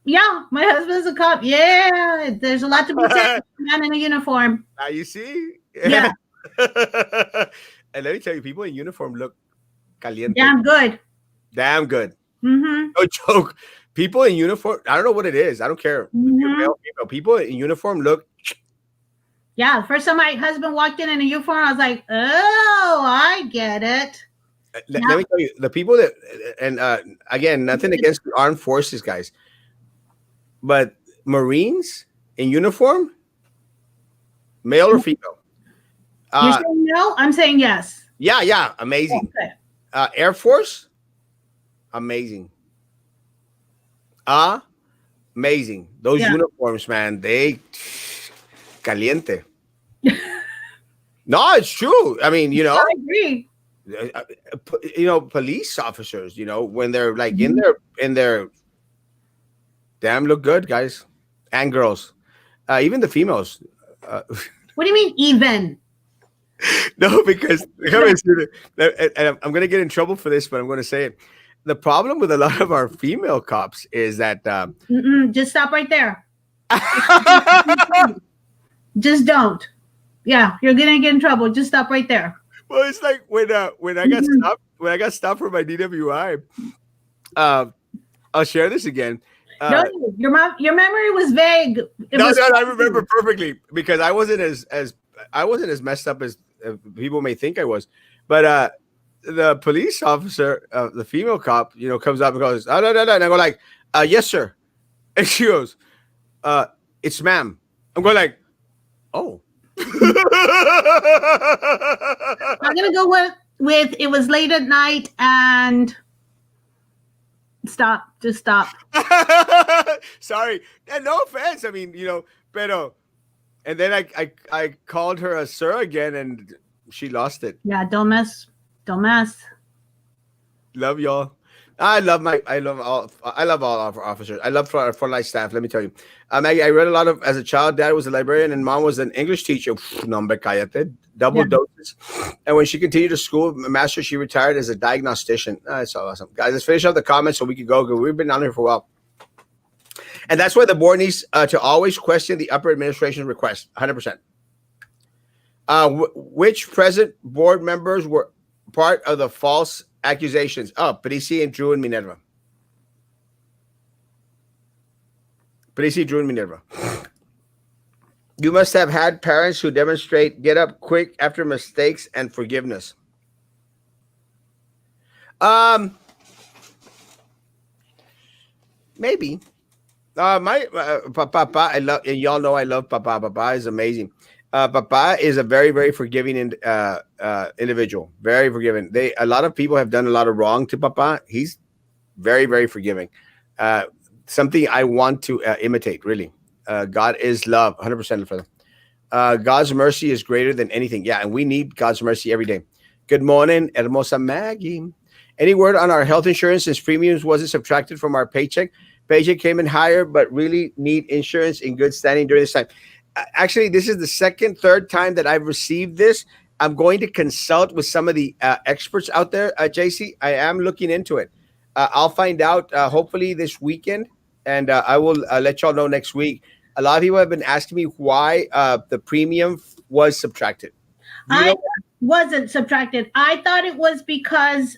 yeah, my husband's a cop. Yeah, there's a lot to be said. Man in a uniform. Now you see? Yeah. And let me tell you, people in uniform look caliente. Damn good. Damn good. Mm-hmm. No joke. People in uniform, I don't know what it is. I don't care. Mm-hmm. Male, female, people in uniform look. Yeah, the first time my husband walked in a uniform, I was like, oh, I get it. Let me tell you, the people that, and again, nothing against the armed forces, guys, but Marines in uniform, male or female? You're saying no? I'm saying yes. Yeah, amazing. Okay. Air Force, amazing. Amazing. Those uniforms, man, they caliente. No, it's true. I mean, I agree. Police officers, when they're like in their damn look good, guys and girls, even the females. What do you mean even? No, because and I'm going to get in trouble for this, but I'm going to say it. The problem with a lot of our female cops is that just stop right there. Just don't. Yeah, you're gonna get in trouble. Just stop right there. Well, it's like when I got stopped for my DWI. I'll share this again. No, your memory was vague. No, I remember perfectly because I wasn't as messed up as people may think I was. But the police officer, the female cop, comes up and goes, "Oh, no," and I go like, "Yes, sir," and she goes, "It's ma'am." I'm going like, "Oh." I'm gonna go with it was late at night and stop. Just stop. Sorry, and no offense. I mean, pero. And then I called her a sir again, and she lost it. Yeah, don't mess. Love y'all. I love all our officers. I love our frontline staff. Let me tell you, Maggie, I read a lot as a child. Dad was a librarian, and mom was an English teacher. Nombre cállate, double doses. And when she continued to school, master, she retired as a diagnostician. That's awesome, guys. Let's finish up the comments so we can go. We've been on here for a while, and that's why the board needs to always question the upper administration's request. 100%. Which present board members were part of the false accusations? Parisi and Drew and Minerva. Parisi, Drew and Minerva. You must have had parents who demonstrate get up quick after mistakes and forgiveness. Maybe. My Papa, I love, and y'all know I love Papa. Papa is amazing. Papa is a very, very forgiving individual. Very forgiving. A lot of people have done a lot of wrong to Papa. He's very, very forgiving. Something I want to imitate, really. God is love, 100% for them. God's mercy is greater than anything. Yeah, and we need God's mercy every day. Good morning, Hermosa Maggie. Any word on our health insurance since premiums wasn't subtracted from our paycheck? Paycheck came in higher, but really need insurance in good standing during this time. Actually, this is the third time that I've received this. I'm going to consult with some of the experts out there, JC. I am looking into it. I'll find out hopefully this weekend, and I will let y'all know next week. A lot of people have been asking me why the premium was subtracted. Wasn't subtracted. I thought it was because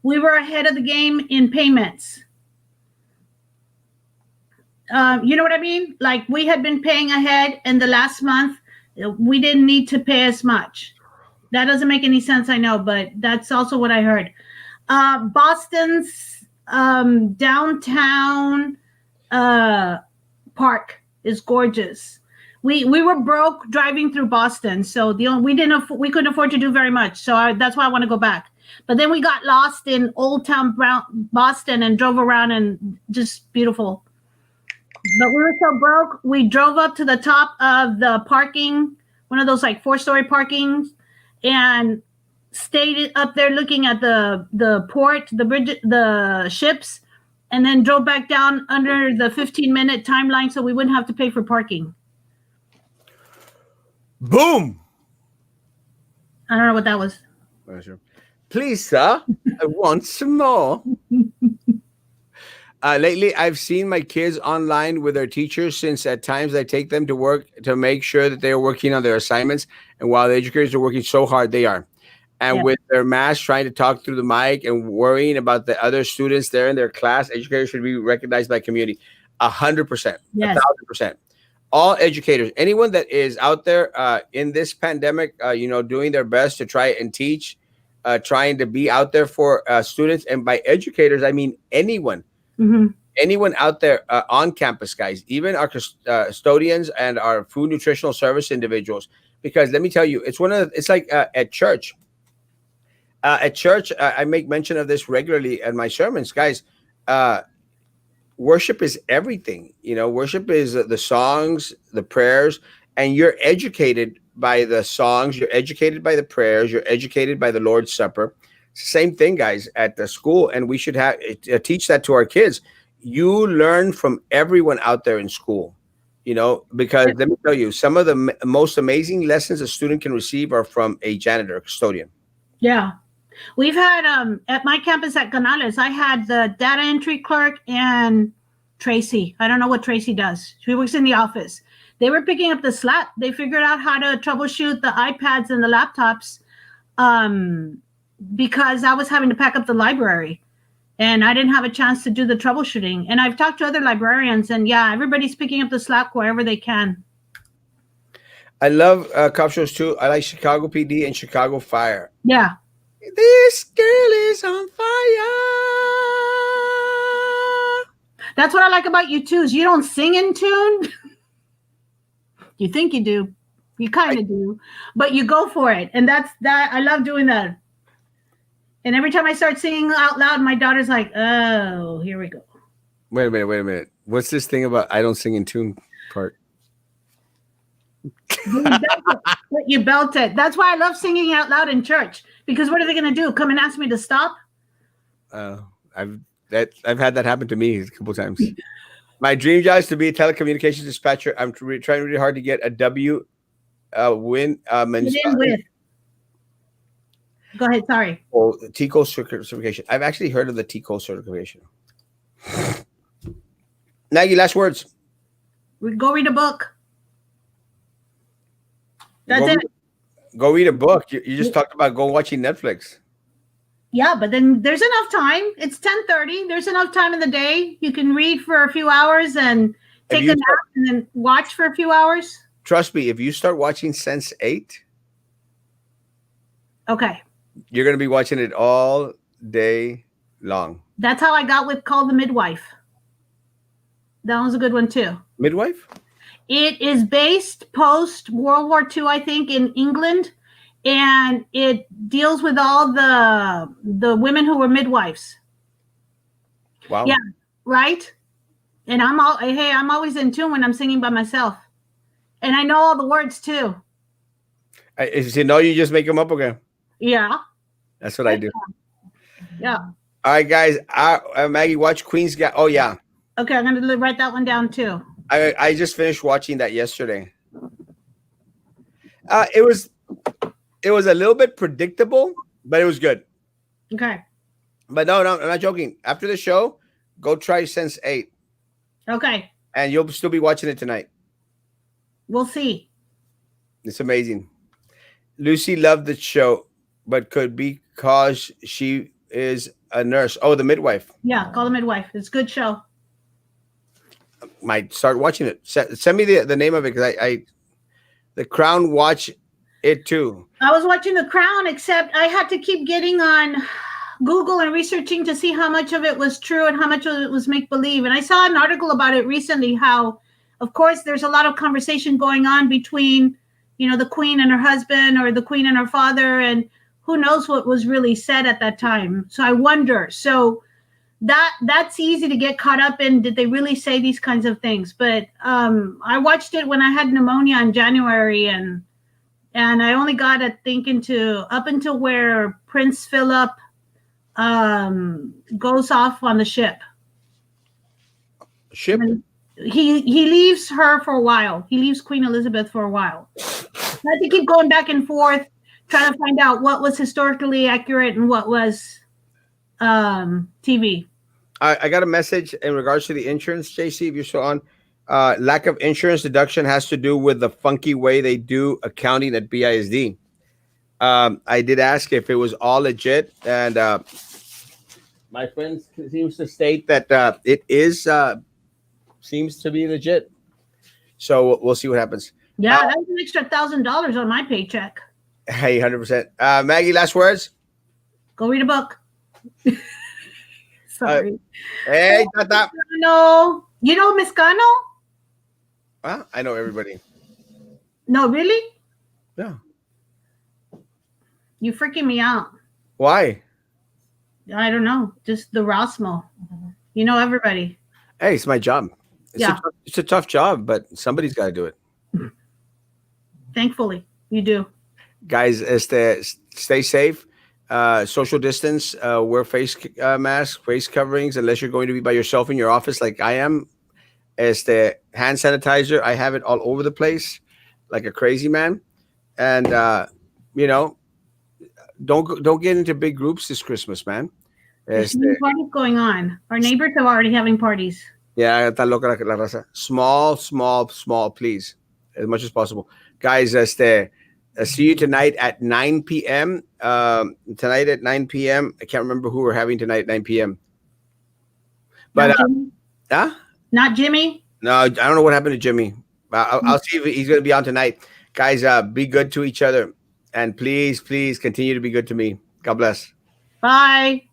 we were ahead of the game in payments. You know what I mean? Like we had been paying ahead, and the last month we didn't need to pay as much. That doesn't make any sense, I know, but that's also what I heard. Boston's downtown park is gorgeous. We were broke driving through Boston, so we couldn't afford to do very much. So that's why I want to go back. But then we got lost in Old Town Boston and drove around, and just beautiful. But we were so broke, we drove up to the top of the parking, one of those like 4-story parkings, and stayed up there looking at the port, the bridge, the ships, and then drove back down under the 15-minute timeline so we wouldn't have to pay for parking. Boom. I don't know what that was. Please, sir, I want some more. Lately, I've seen my kids online with their teachers since at times I take them to work to make sure that they are working on their assignments. And while the educators are working so hard, they are. And with their masks, trying to talk through the mic and worrying about the other students there in their class, educators should be recognized by community. 100%. Yes. 1,000%. All educators, anyone that is out there in this pandemic, doing their best to try and teach, trying to be out there for students. And by educators, I mean anyone. Mm-hmm. Anyone out there on campus, guys, even our custodians and our food nutritional service individuals, because let me tell you, it's like at church. I make mention of this regularly in my sermons, guys. Worship is everything. Worship is the songs, the prayers, and you're educated by the songs, you're educated by the prayers, you're educated by the Lord's Supper. Same thing, guys, at the school, and we should have teach that to our kids. You learn from everyone out there in school, because let me tell you, some of the most amazing lessons a student can receive are from a janitor, custodian. Yeah. We've had, at my campus at Canales, I had the data entry clerk and Tracy. I don't know what Tracy does. She works in the office. They were picking up the slack. They figured out how to troubleshoot the iPads and the laptops. Because I was having to pack up the library and I didn't have a chance to do the troubleshooting. And I've talked to other librarians, and everybody's picking up the slack wherever they can. I love cop shows too. I like Chicago PD and Chicago Fire. Yeah. This girl is on fire. That's what I like about you too, is you don't sing in tune. You think you do. You kind of do. But you go for it. And that's that. I love doing that. And every time I start singing out loud, my daughter's like, oh, here we go. Wait a minute. What's this thing about I don't sing in tune part? You belt it. That's why I love singing out loud in church. Because what are they going to do? Come and ask me to stop? I've had that happen to me a couple times. My dream job is to be a telecommunications dispatcher. I'm trying really hard to get a W win. Go ahead. Sorry. Oh, TCO certification. I've actually heard of the TCO certification. Nagy, last words. Go read a book. That's it. Go read a book. You just talked about watching Netflix. Yeah, but then there's enough time. It's 10:30. There's enough time in the day. You can read for a few hours and take a nap and then watch for a few hours. Trust me, if you start watching Sense8, okay, you're going to be watching it all day long. That's how I got with Call the Midwife. That was a good one too. Midwife? It is based post World War II, I think, in England, and it deals with all the women who were midwives. Wow. Yeah, right. And I'm always in tune when I'm singing by myself, and I know all the words too. If you know, you just make them up again. Yeah. That's what I do. Yeah. All right, guys. Maggie, watch Queen's Gambit. Oh yeah. Okay, I'm gonna write that one down too. I just finished watching that yesterday. It was a little bit predictable, but it was good. Okay. But no, I'm not joking. After the show, go try Sense8. Okay. And you'll still be watching it tonight. We'll see. It's amazing. Lucy loved the show, but could be because she is a nurse. Oh, the midwife. Yeah, Call the Midwife. It's a good show. Might start watching it. Send me the name of it, because I The Crown watch it too. I was watching The Crown, except I had to keep getting on Google and researching to see how much of it was true and how much of it was make-believe. And I saw an article about it recently, how, of course, there's a lot of conversation going on between, the Queen and her husband, or the Queen and her father, and who knows what was really said at that time. So I wonder. So that's easy to get caught up in. Did they really say these kinds of things? But I watched it when I had pneumonia in January, and I only got to think into up until where Prince Philip goes off on the ship. Ship. And he leaves her for a while. He leaves Queen Elizabeth for a while. I had to keep going back and forth, trying to find out what was historically accurate and what was TV. I got a message in regards to the insurance, JC, if you're still on. Lack of insurance deduction has to do with the funky way they do accounting at BISD. I did ask if it was all legit, and my friend seems to state that it is seems to be legit. So we'll see what happens. Yeah, that was an extra $1,000 on my paycheck. Hey, 100%. Maggie, last words. Go read a book. Sorry. Hey, Tata. No, you know Miscano? I know everybody. No, really? Yeah. You freaking me out. Why? I don't know. Just the Erasmo. You know everybody. Hey, it's my job. Yeah. It's a tough job, but somebody's got to do it. Thankfully, you do. Guys, stay safe. Social distance. Wear face masks, face coverings, unless you're going to be by yourself in your office like I am. Hand sanitizer. I have it all over the place, like a crazy man. And don't get into big groups this Christmas, man. There's no parties going on. Our neighbors are already having parties. Yeah, está loca la raza. Small, please, as much as possible, guys. See you tonight at 9 p.m. Tonight at 9 p.m. I can't remember who we're having tonight at 9 p.m. But not Jimmy. No, I don't know what happened to Jimmy. I'll see if he's going to be on tonight. Guys, be good to each other, and please continue to be good to me. God bless. Bye.